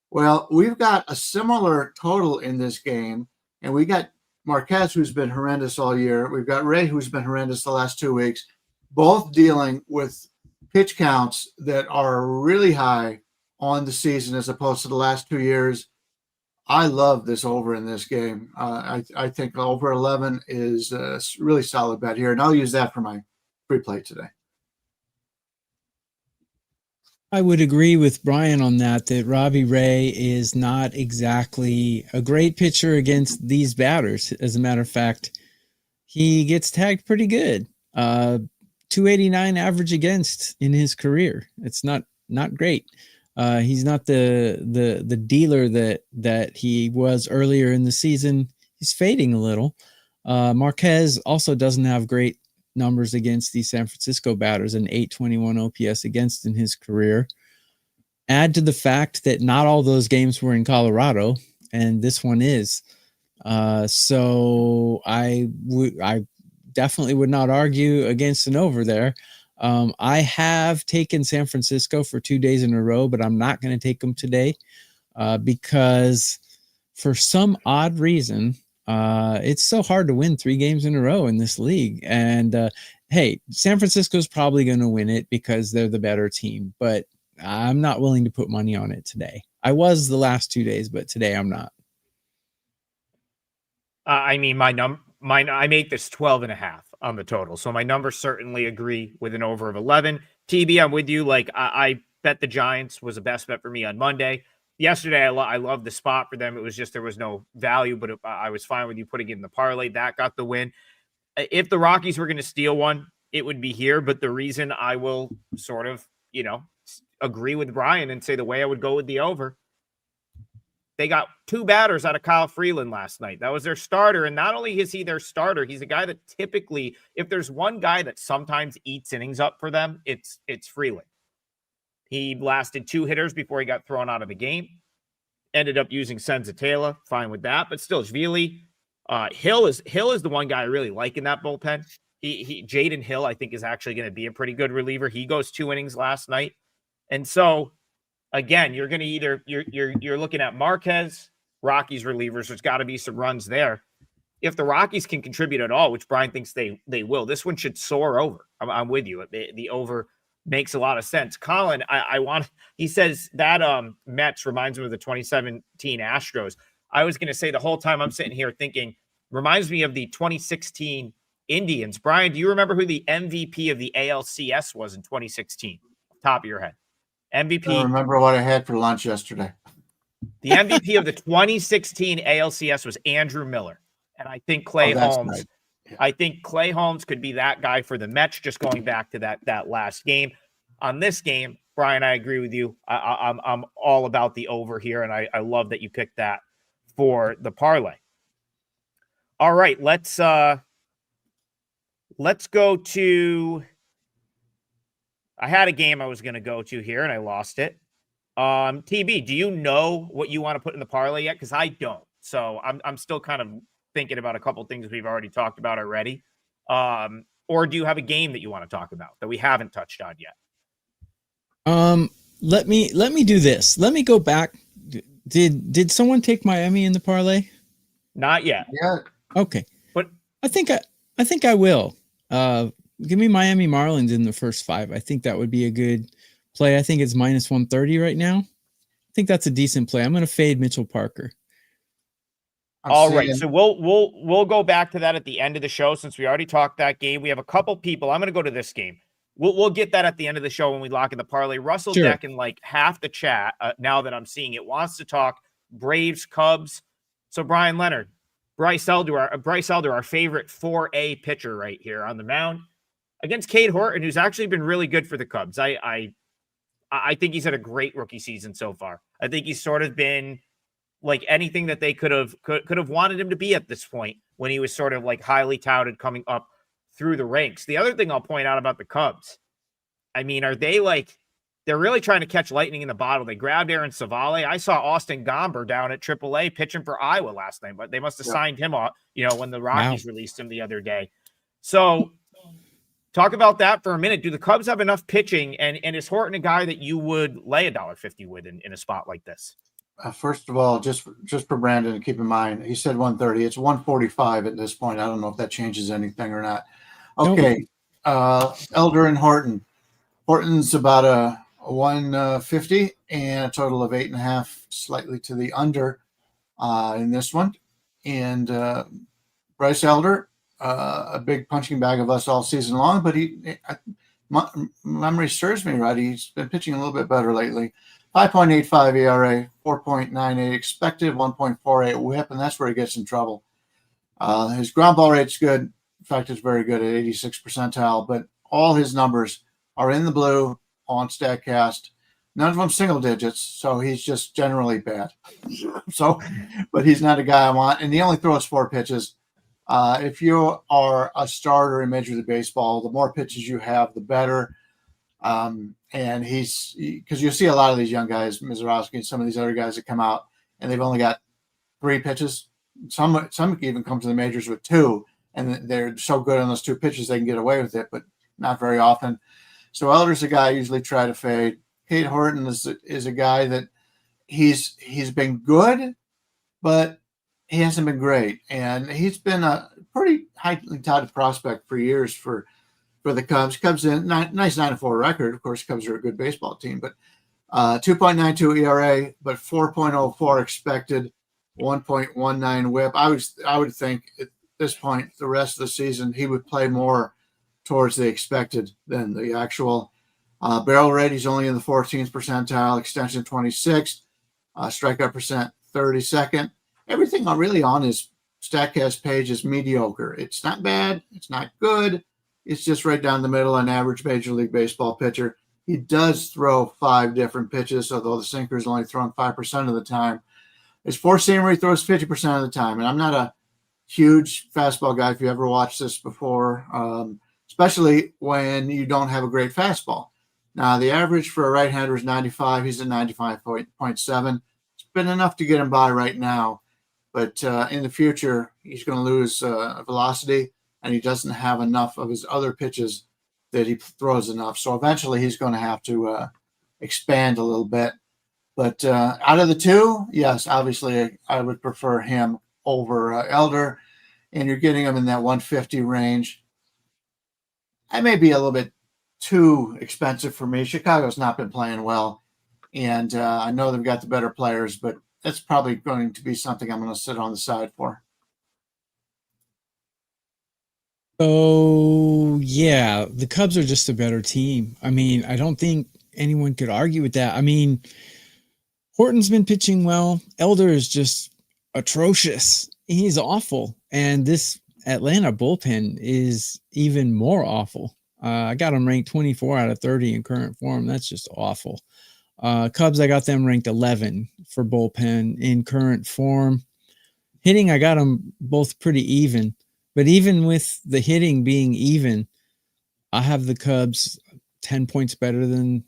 Well, we've got a similar total in this game, and we got Marquez, who's been horrendous all year. We've got Ray, who's been horrendous the last 2 weeks, both dealing with pitch counts that are really high on the season as opposed to the last 2 years. I love this over in this game. I think over 11 is a really solid bet here, and I'll use that for my free play today. I would agree with Bryan on that Robbie Ray is not exactly a great pitcher against these batters. As a matter of fact, he gets tagged pretty good. 289 average against in his career. It's not great. He's not the dealer that he was earlier in the season. He's fading a little. Marquez also doesn't have great numbers against the San Francisco batters, an 821 OPS against in his career. Add to the fact that not all those games were in Colorado, and this one is. So I definitely would not argue against an over there. I have taken San Francisco for 2 days in a row, but I'm not going to take them today because for some odd reason, it's so hard to win 3 games in a row in this league. And hey, San Francisco's probably going to win it because they're the better team, but I'm not willing to put money on it today. I was the last 2 days, but today I'm not. I mean, I make this 12.5 on the total. So my numbers certainly agree with an over of 11. TB, I'm with you. Like I bet the Giants was the best bet for me on Monday. Yesterday, I loved the spot for them. It was just there was no value, but I was fine with you putting it in the parlay. That got the win. If the Rockies were going to steal one, it would be here. But the reason I will sort of, agree with Bryan and say the way I would go with the over, they got 2 batters out of Kyle Freeland last night. That was their starter. And not only is he their starter, he's a guy that typically, if there's one guy that sometimes eats innings up for them, it's Freeland. He lasted 2 hitters before he got thrown out of the game. Ended up using Senzatela. Fine with that. But still, Zvili. Hill is the one guy I really like in that bullpen. Jaden Hill, I think, is actually going to be a pretty good reliever. He goes 2 innings last night. And so, again, you're going to you're looking at Marquez, Rockies relievers. There's got to be some runs there. If the Rockies can contribute at all, which Bryan thinks they will, this one should soar over. I'm with you. The over makes a lot of sense. Colin, he says that Mets reminds him of the 2017 Astros. I was going to say the whole time I'm sitting here thinking, reminds me of the 2016 Indians. Bryan, do you remember who the MVP of the ALCS was in 2016? Top of your head. MVP. I remember what I had for lunch yesterday. The MVP of the 2016 ALCS was Andrew Miller. And I think Clay Holmes. Right. Yeah. I think Clay Holmes could be that guy for the Mets, just going back to that last game. On this game, Bryan, I agree with you. I'm all about the over here, and I love that you picked that for the parlay. All right, let's go to. I had a game I was going to go to here, and I lost it. TB, do you know what you want to put in the parlay yet? Because I don't. So I'm still kind of thinking about a couple things we've already talked about already. Or do you have a game that you want to talk about that we haven't touched on yet? Let me do this. Let me go back. Did someone take Miami in the parlay? Not yet. Yeah. Okay. But I think I will. Give me Miami Marlins in the first 5. I think that would be a good play. I think it's minus 130 right now. I think that's a decent play. I'm going to fade Mitchell Parker. All right. So we'll go back to that at the end of the show since we already talked that game. We have a couple people. I'm going to go to this game. We'll get that at the end of the show when we lock in the parlay. Russell Deck in like half the chat, now that I'm seeing it, wants to talk Braves, Cubs. So Bryan Leonard, Bryce Elder, our favorite 4A pitcher right here on the mound against Cade Horton, who's actually been really good for the Cubs. I think he's had a great rookie season so far. I think he's sort of been like anything that they could have wanted him to be at this point when he was sort of like highly touted coming up through the ranks. The other thing I'll point out about the Cubs, I mean, are they like, they're really trying to catch lightning in the bottle. They grabbed Aaron Savale. I saw Austin Gomber down at AAA pitching for Iowa last night, but they must have signed him off, when the Rockies released him the other day. So talk about that for a minute. Do the Cubs have enough pitching, and is Horton a guy that you would lay $1.50 with in a spot like this? First of all, just for Brandon, keep in mind, he said 130. It's 145 at this point. I don't know if that changes anything or not. Okay. Elder and Horton. Horton's about a 150 and a total of 8.5, slightly to the under in this one. And Bryce Elder, a big punching bag of us all season long, but my memory serves me right. He's been pitching a little bit better lately. 5.85 ERA, 4.98 expected, 1.48 whip, and that's where he gets in trouble. His ground ball rate's good. In fact, it's very good at 86th percentile, but all his numbers are in the blue on StatCast. None of them single digits, so he's just generally bad. But he's not a guy I want, and he only throws 4 pitches. If you are a starter in Major League Baseball, the more pitches you have, the better. And because you see a lot of these young guys, Mizorowski and some of these other guys that come out, and they've only got 3 pitches. Some even come to the majors with 2, and they're so good on those 2 pitches they can get away with it, but not very often. So Elder's a guy I usually try to fade. Kate Horton is a guy that he's been good, but he hasn't been great, and he's been a pretty highly touted prospect for years for the Cubs. Cubs in nice 9-4 record. Of course, Cubs are a good baseball team, but 2.92 ERA, but 4.04 expected, 1.19 WHIP. I would think at this point, the rest of the season, he would play more towards the expected than the actual. Barrel rate, he's only in the 14th percentile, extension 26th, strikeout percent 32nd. Everything really on his StatCast page is mediocre. It's not bad. It's not good. It's just right down the middle, an average Major League Baseball pitcher. He does throw 5 different pitches, although the sinker is only thrown 5% of the time. His four-seamer, he throws 50% of the time. And I'm not a huge fastball guy if you ever watched this before, especially when you don't have a great fastball. Now, the average for a right-hander is 95. He's at 95.7. It's been enough to get him by right now. But in the future, he's going to lose velocity, and he doesn't have enough of his other pitches that he throws enough. So eventually he's going to have to expand a little bit. But out of the 2, yes, obviously I would prefer him over Elder, and you're getting him in that 150 range. I may be a little bit too expensive for me. Chicago's not been playing well, and I know they've got the better players, but that's probably going to be something I'm going to sit on the side for. Oh, yeah, the Cubs are just a better team. I mean, I don't think anyone could argue with that. I mean, Horton's been pitching well. Elder is just atrocious. He's awful. And this Atlanta bullpen is even more awful. I got them ranked 24 out of 30 in current form. That's just awful. Cubs, I got them ranked 11 for bullpen in current form. Hitting, I got them both pretty even. But even with the hitting being even, I have the Cubs 10 points better than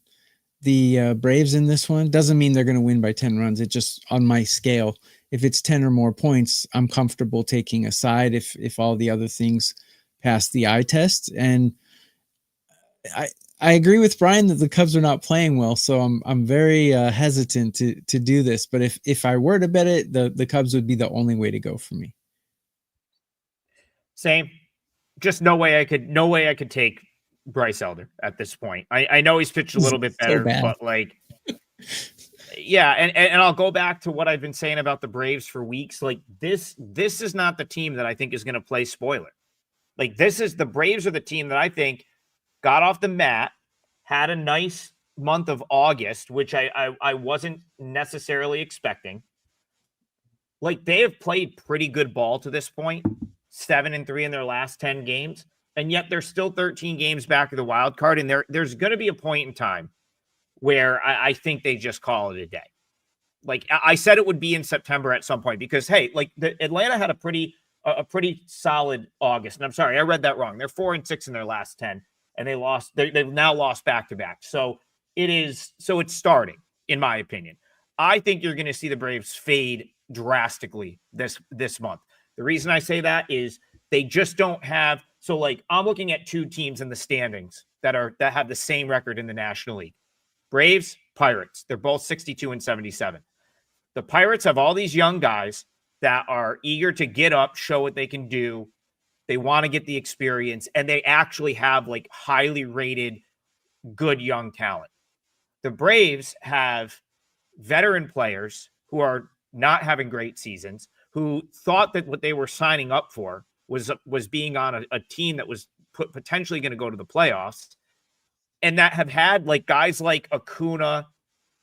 the Braves in this one. Doesn't mean they're going to win by 10 runs. It just, on my scale, if it's 10 or more points, I'm comfortable taking a side if all the other things pass the eye test. And I agree with Bryan that the Cubs are not playing well, so I'm very hesitant to do this. But if I were to bet it, the Cubs would be the only way to go for me. Same. Just no way I could take Bryce Elder at this point. I know he's pitched a little bit better, but like, yeah. And I'll go back to what I've been saying about the Braves for weeks. Like this is not the team that I think is going to play spoiler. Like the Braves are the team that I think got off the mat, had a nice month of August, which I wasn't necessarily expecting. Like they have played pretty good ball to this point. 7-3 in their last 10 games, and yet they're still 13 games back of the wild card. And there's going to be a point in time where I think they just call it a day. Like I said, it would be in September at some point because, hey, like the Atlanta had a pretty solid August. And I'm sorry, I read that wrong. They're 4-6 in their last 10, and they lost. They've now lost back-to-back. So it's starting, in my opinion. I think you're going to see the Braves fade drastically this month. The reason I say that is they just don't have. So like I'm looking at two teams in the standings that have the same record in the National League. Braves, Pirates. They're both 62-77. The Pirates have all these young guys that are eager to get up, show what they can do. They want to get the experience, and they actually have like highly rated, good young talent. The Braves have veteran players who are not having great seasons, who thought that what they were signing up for was being on a team that was potentially going to go to the playoffs, and that have had like guys like Acuna,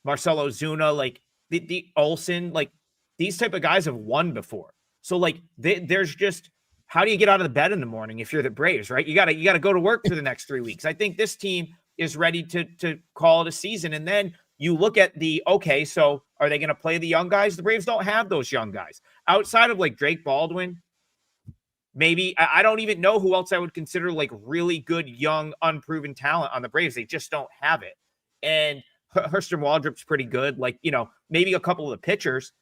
Marcelo Ozuna, like the Olsen, like these type of guys have won before. So like there's just, how do you get out of the bed in the morning if you're the Braves, right? You gotta go to work for the next 3 weeks. I think this team is ready to call it a season. And then you look at okay, so are they going to play the young guys? The Braves don't have those young guys outside of like Drake Baldwin. Maybe I don't even know who else I would consider like really good, young, unproven talent on the Braves. They just don't have it. And Hurster Waldrop's pretty good. Like, maybe a couple of the pitchers,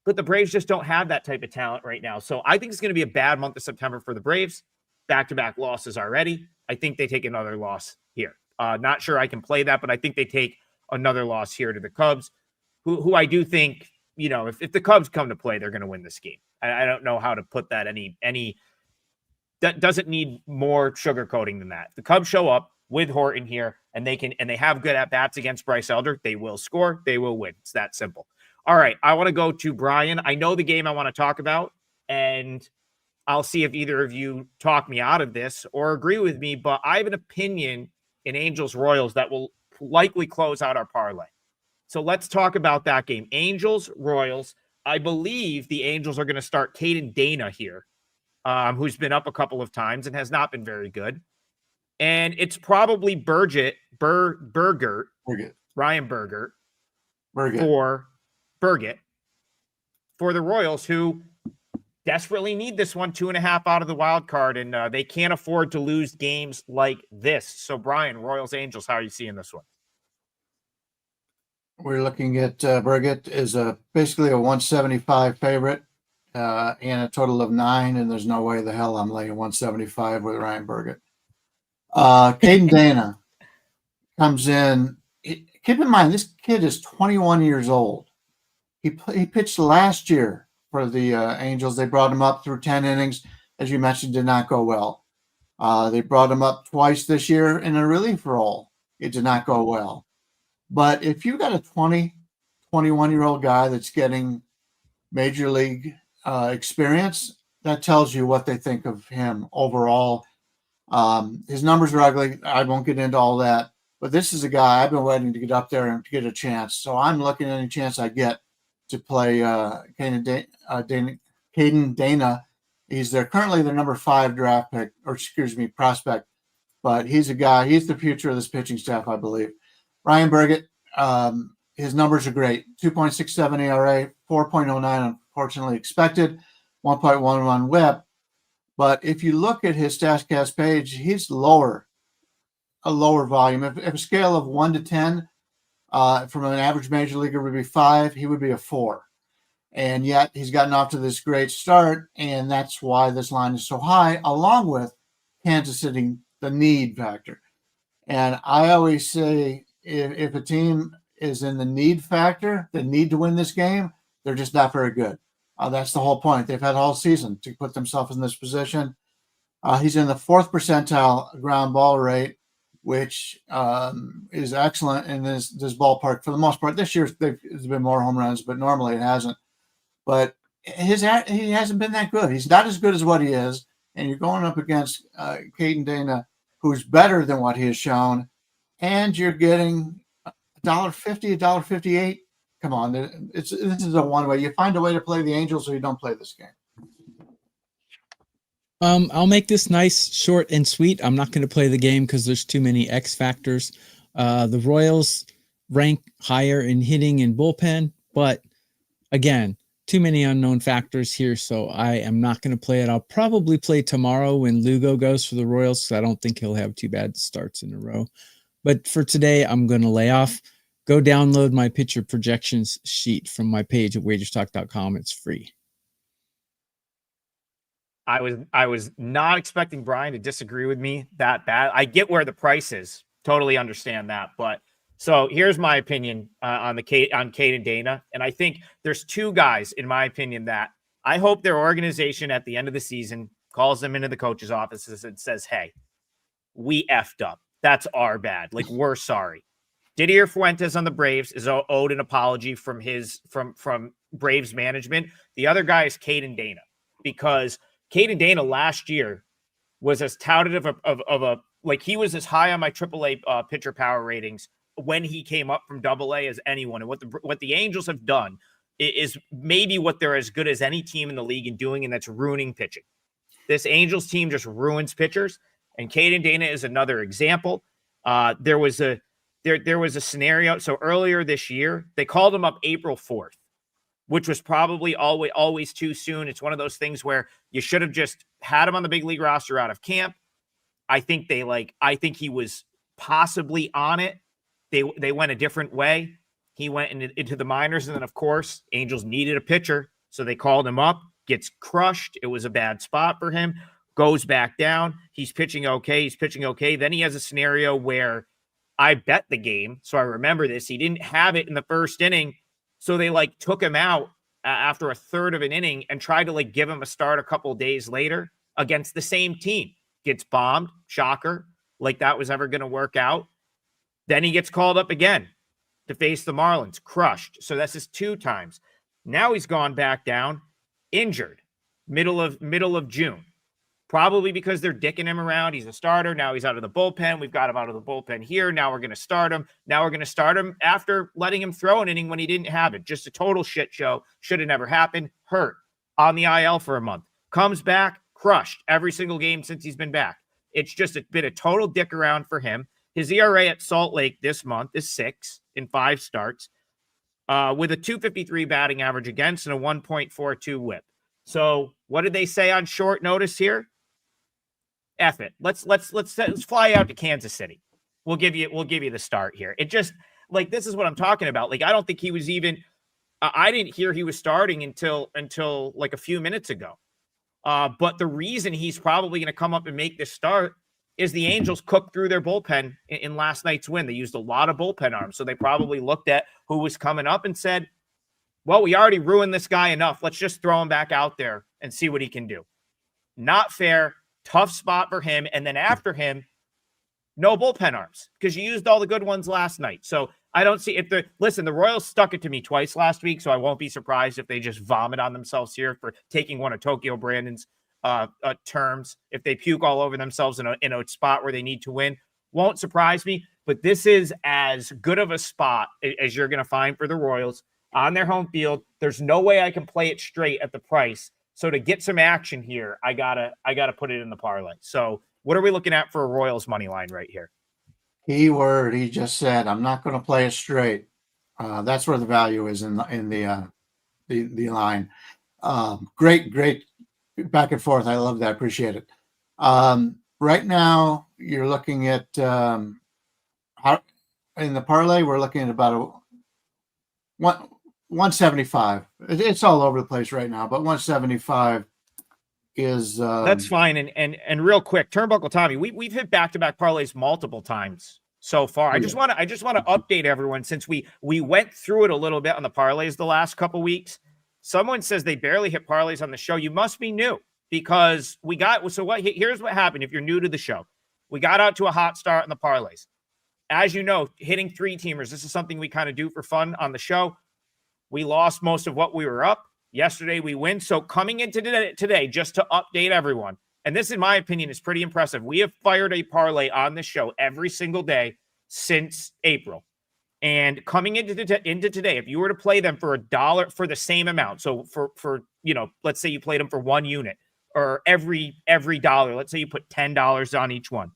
but the Braves just don't have that type of talent right now. So I think it's going to be a bad month of September for the Braves. Back-to-back losses already. I think they take another loss here. Not sure I can play that, but I think they take another loss here to the Cubs, who I do think, if the Cubs come to play, they're going to win this game. I don't know how to put that that doesn't need more sugarcoating than that. The Cubs show up with Horton here, and they have good at-bats against Bryce Elder. They will score. They will win. It's that simple. All right, I want to go to Bryan. I know the game I want to talk about, and I'll see if either of you talk me out of this or agree with me, but I have an opinion in Angels-Royals that will likely close out our parlay. So let's talk about that game. Angels-Royals. I believe the Angels are going to start Caden Dana here, who's been up a couple of times and has not been very good. And it's probably Ryan Burgert for the Royals, who desperately need this one, 2.5 out of the wild card, and they can't afford to lose games like this. So, Bryan, Royals, Angels, how are you seeing this one? We're looking at Burgett is basically a 175 favorite and a total of 9, and there's no way the hell I'm laying 175 with Ryan Burgett. Caden Dana comes in. Keep in mind, this kid is 21 years old. He pitched last year for the Angels. They brought him up through 10 innings. As you mentioned, did not go well. They brought him up twice this year in a relief role. It did not go well. But if you've got a 21-year-old guy that's getting major league experience, that tells you what they think of him overall. His numbers are ugly. I won't get into all that. But this is a guy I've been waiting to get up there and to get a chance. So I'm looking at any chance I get to play Caden Dana. He's currently their number 5 draft pick, prospect. But he's a guy. He's the future of this pitching staff, I believe. Ryan Burgett, his numbers are great. 2.67 ERA, 4.09 unfortunately expected, 1.11 WHIP. But if you look at his StatCast page, he's a lower volume. If a scale of 1 to 10 from an average major leaguer would be 5, he would be a 4. And yet he's gotten off to this great start, and that's why this line is so high, along with Kansas City, the need factor. And I always say, if a team is in the need factor, the need to win this game, they're just not very good. That's the whole point. They've had all season to put themselves in this position. He's in the 4th percentile ground ball rate, which is excellent in this ballpark for the most part. This year, there's been more home runs, but normally it hasn't. But he hasn't been that good. He's not as good as what he is. And you're going up against Caden Dana, who's better than what he has shown. And you're getting $1.50, $1.58. Come on, this is a one-way. You find a way to play the Angels, or you don't play this game. I'll make this nice, short, and sweet. I'm not going to play the game because there's too many X factors. The Royals rank higher in hitting and bullpen, but again, too many unknown factors here, so I am not going to play it. I'll probably play tomorrow when Lugo goes for the Royals, because I don't think he'll have two bad starts in a row. But for today, I'm going to lay off. Go download my pitcher projections sheet from my page at wagerstalk.com. It's free. I was not expecting Bryan to disagree with me that bad. I get where the price is. Totally understand that. But so here's my opinion on Cade and Dana. And I think there's two guys, in my opinion, that I hope their organization at the end of the season calls them into the coach's offices and says, hey, we effed up. That's our bad. Like, we're sorry. Didier Fuentes on the Braves is owed an apology from Braves management. The other guy is Cade and Dana, because Cade and Dana last year was as touted of a like, he was as high on my AAA pitcher power ratings when he came up from AA as anyone. And what the Angels have done is maybe what they're as good as any team in the league in doing, and that's ruining pitching. This Angels team just ruins pitchers, and Cade and Dana is another example. There was a scenario. So earlier this year, they called him up April 4th, which was probably always too soon. It's one of those things where you should have just had him on the big league roster out of camp. I think he was possibly on it. They went a different way. He went into the minors, and then, of course, Angels needed a pitcher, so they called him up, gets crushed. It was a bad spot for him, goes back down. He's pitching okay. Then he has a scenario where I bet the game, so I remember this. He didn't have it in the first inning, so they took him out after a third of an inning and tried to give him a start a couple of days later against the same team. Gets bombed, shocker, like that was ever going to work out. Then he gets called up again to face the Marlins, crushed. So that's his 2 times. Now he's gone back down, injured, middle of June. Probably because they're dicking him around. He's a starter. Now he's out of the bullpen. We've got him out of the bullpen here. Now we're going to start him. After letting him throw an inning when he didn't have it. Just a total shit show. Should have never happened. Hurt. On the IL for a month. Comes back, crushed every single game since he's been back. It's just been a total dick around for him. His ERA at Salt Lake this month is 6 in 5 starts, with a 253 batting average against and a 1.42 whip. So what did they say on short notice here? F it. Let's fly out to Kansas City. We'll give you the start here. It just, this is what I'm talking about. I don't think he was even. I didn't hear he was starting until a few minutes ago. But the reason he's probably going to come up and make this start is the Angels cooked through their bullpen in last night's win. They used a lot of bullpen arms. So they probably looked at who was coming up and said, well, we already ruined this guy enough. Let's just throw him back out there and see what he can do. Not fair. Tough spot for him. And then after him, no bullpen arms because you used all the good ones last night. So I don't see the Royals stuck it to me twice last week. So I won't be surprised if they just vomit on themselves here for taking one of Tokyo Brandon's terms. If they puke all over themselves in a spot where they need to win, won't surprise me. But this is as good of a spot as you're going to find for the Royals on their home field. There's no way I can play it straight at the price. So to get some action here, I gotta put it in the parlay. So what are we looking at for a Royals money line right here? Key word he just said. I'm not going to play it straight. That's where the value is in the line. Great back and forth. I love that. Appreciate it. Right now you're looking at in the parlay. We're looking at about 175. It's all over the place right now, but 175 is that's fine. And real quick, Turnbuckle Tommy, we've hit back-to-back parlays multiple times so far. I just want to update everyone since we went through it a little bit on the parlays the last couple weeks. Someone says they barely hit parlays on the show. You must be new because here's what happened. If you're new to the show, we got out to a hot start in the parlays. As you know, hitting 3-teamers, this is something we kind of do for fun on the show. We lost most of what we were up. Yesterday we win. So coming into today, just to update everyone, and this in my opinion is pretty impressive. We have fired a parlay on this show every single day since April. And coming into today, if you were to play them for $1 for the same amount, so for let's say you played them for 1 unit or every dollar, let's say you put $10 on each one.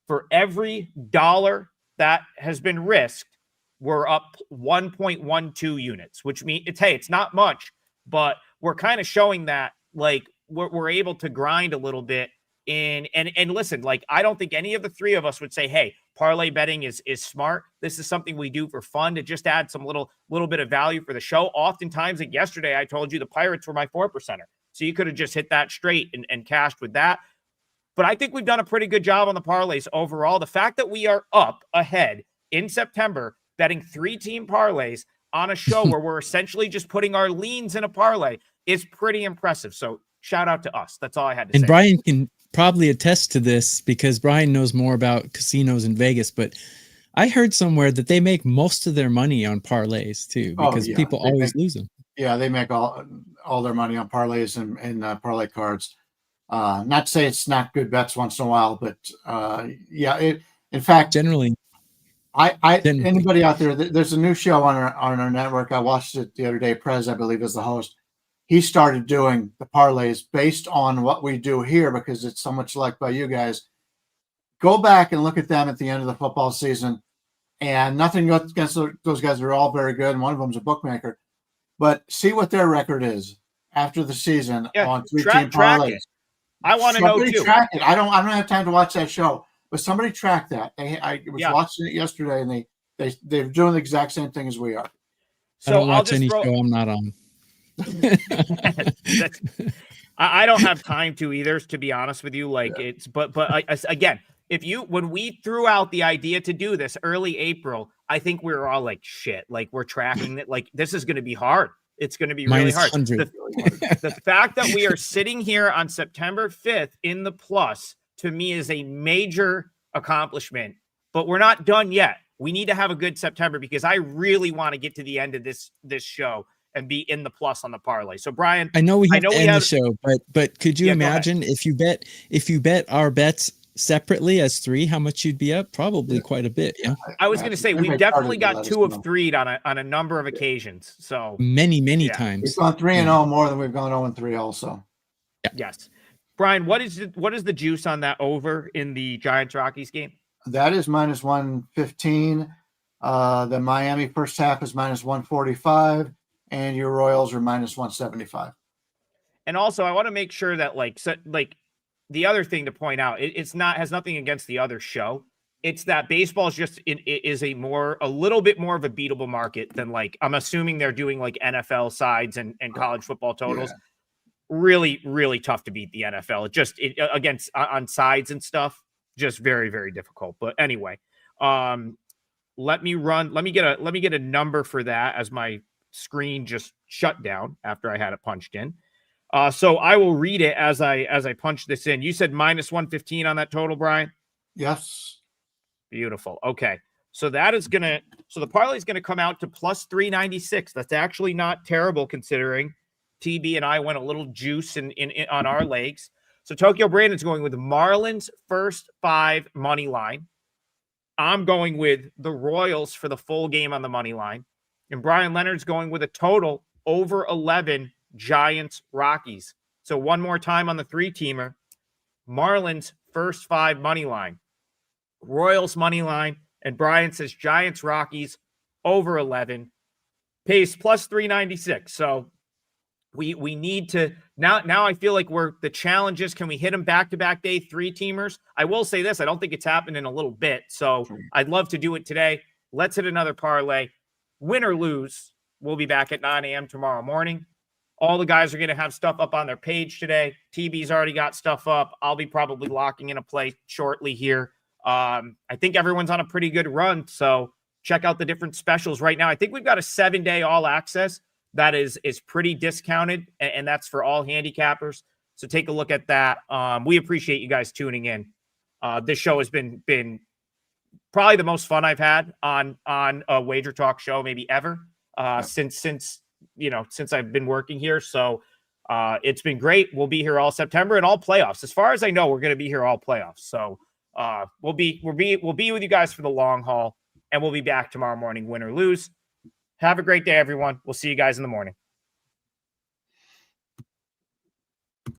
For every dollar that has been risked, we're up 1.12 units, which means it's not much, but we're kind of showing that like we're able to grind a little bit and listen, like I don't think any of the three of us would say, hey, parlay betting is smart. This is something we do for fun to just add some little bit of value for the show. Oftentimes, like yesterday, I told you the Pirates were my 4%er. So you could have just hit that straight and cashed with that. But I think we've done a pretty good job on the parlays overall. The fact that we are up ahead in September betting 3-team parlays on a show where we're essentially just putting our leans in a parlay is pretty impressive. So shout out to us. That's all I had to say. And Bryan can probably attest to this because Bryan knows more about casinos in Vegas, but I heard somewhere that they make most of their money on parlays too, because people always lose them. Yeah, they make all their money on parlays and parlay cards. Not to say it's not good bets once in a while, but in fact, generally, anybody out there, there's a new show on our network. I watched it the other day. Prez, I believe, is the host. He started doing the parlays based on what we do here because it's so much liked by you guys. Go back and look at them at the end of the football season, and nothing against those guys. They're all very good, and one of them's a bookmaker. But see what their record is after the season on 3-team parlays. I want to know too. Track it. I don't have time to watch that show, but somebody track that. I was watching it yesterday, and they're doing the exact same thing as we are. So I don't watch any show I'm not on. I don't have time to either, to be honest with you. Like but again, when we threw out the idea to do this early April, I think we were all like, shit, like we're tracking it. Like this is going to be hard. It's going to be really hard. The fact that we are sitting here on September 5th in the plus, to me, is a major accomplishment, but we're not done yet. We need to have a good September because I really want to get to the end of this show and be in the plus on the parlay. So Bryan, I know we have to end the show, but could you imagine if you bet our bets separately as 3, how much you'd be up? Probably quite a bit. Yeah. I was going to say we've definitely got 2 of 3 on a number of occasions. So many times. We've gone 3-0 more than we've gone 0-3 also. Yeah. Yes. Bryan, what is the juice on that over in the Giants Rockies game? That is -115. The Miami first half is -145, and your Royals are -175. And also, I want to make sure that the other thing to point out, has nothing against the other show. It's that baseball is a little bit more of a beatable market than I'm assuming they're doing like NFL sides and college football totals. Yeah. Really, really tough to beat the NFL. Against on sides and stuff, just very, very difficult. But anyway, let me get a number for that as my screen just shut down after I had it punched in. So I will read it as I punch this in. You said -115 on that total, Bryan? Yes. Beautiful. Okay. So the parlay is going to come out to +396. That's actually not terrible considering TB and I went a little juice in on our legs. So Tokyo Brandon's going with Marlins first 5 money line. I'm going with the Royals for the full game on the money line. And Bryan Leonard's going with a total over 11 Giants Rockies. So one more time on the 3-teamer, Marlins first 5 money line, Royals money line, and Bryan says Giants Rockies over 11, pays +396. So we need to now I feel like the challenge is, can we hit them back-to-back day 3-teamers? I will say this, I don't think it's happened in a little bit. So I'd love to do it today. Let's hit another parlay. Win or lose, we'll be back at 9 a.m. tomorrow morning. All the guys are going to have stuff up on their page today. TB's already got stuff up. I'll be probably locking in a play shortly here. I think everyone's on a pretty good run. So check out the different specials right now. I think we've got a 7-day all access that is pretty discounted, and that's for all handicappers. So take a look at that. We appreciate you guys tuning in. This show has been probably the most fun I've had on a Wager Talk show maybe ever since I've been working here. So it's been great. We'll be here all September and all playoffs. As far as I know, we're going to be here all playoffs. So we'll be with you guys for the long haul, and we'll be back tomorrow morning, win or lose. Have a great day, everyone. We'll see you guys in the morning.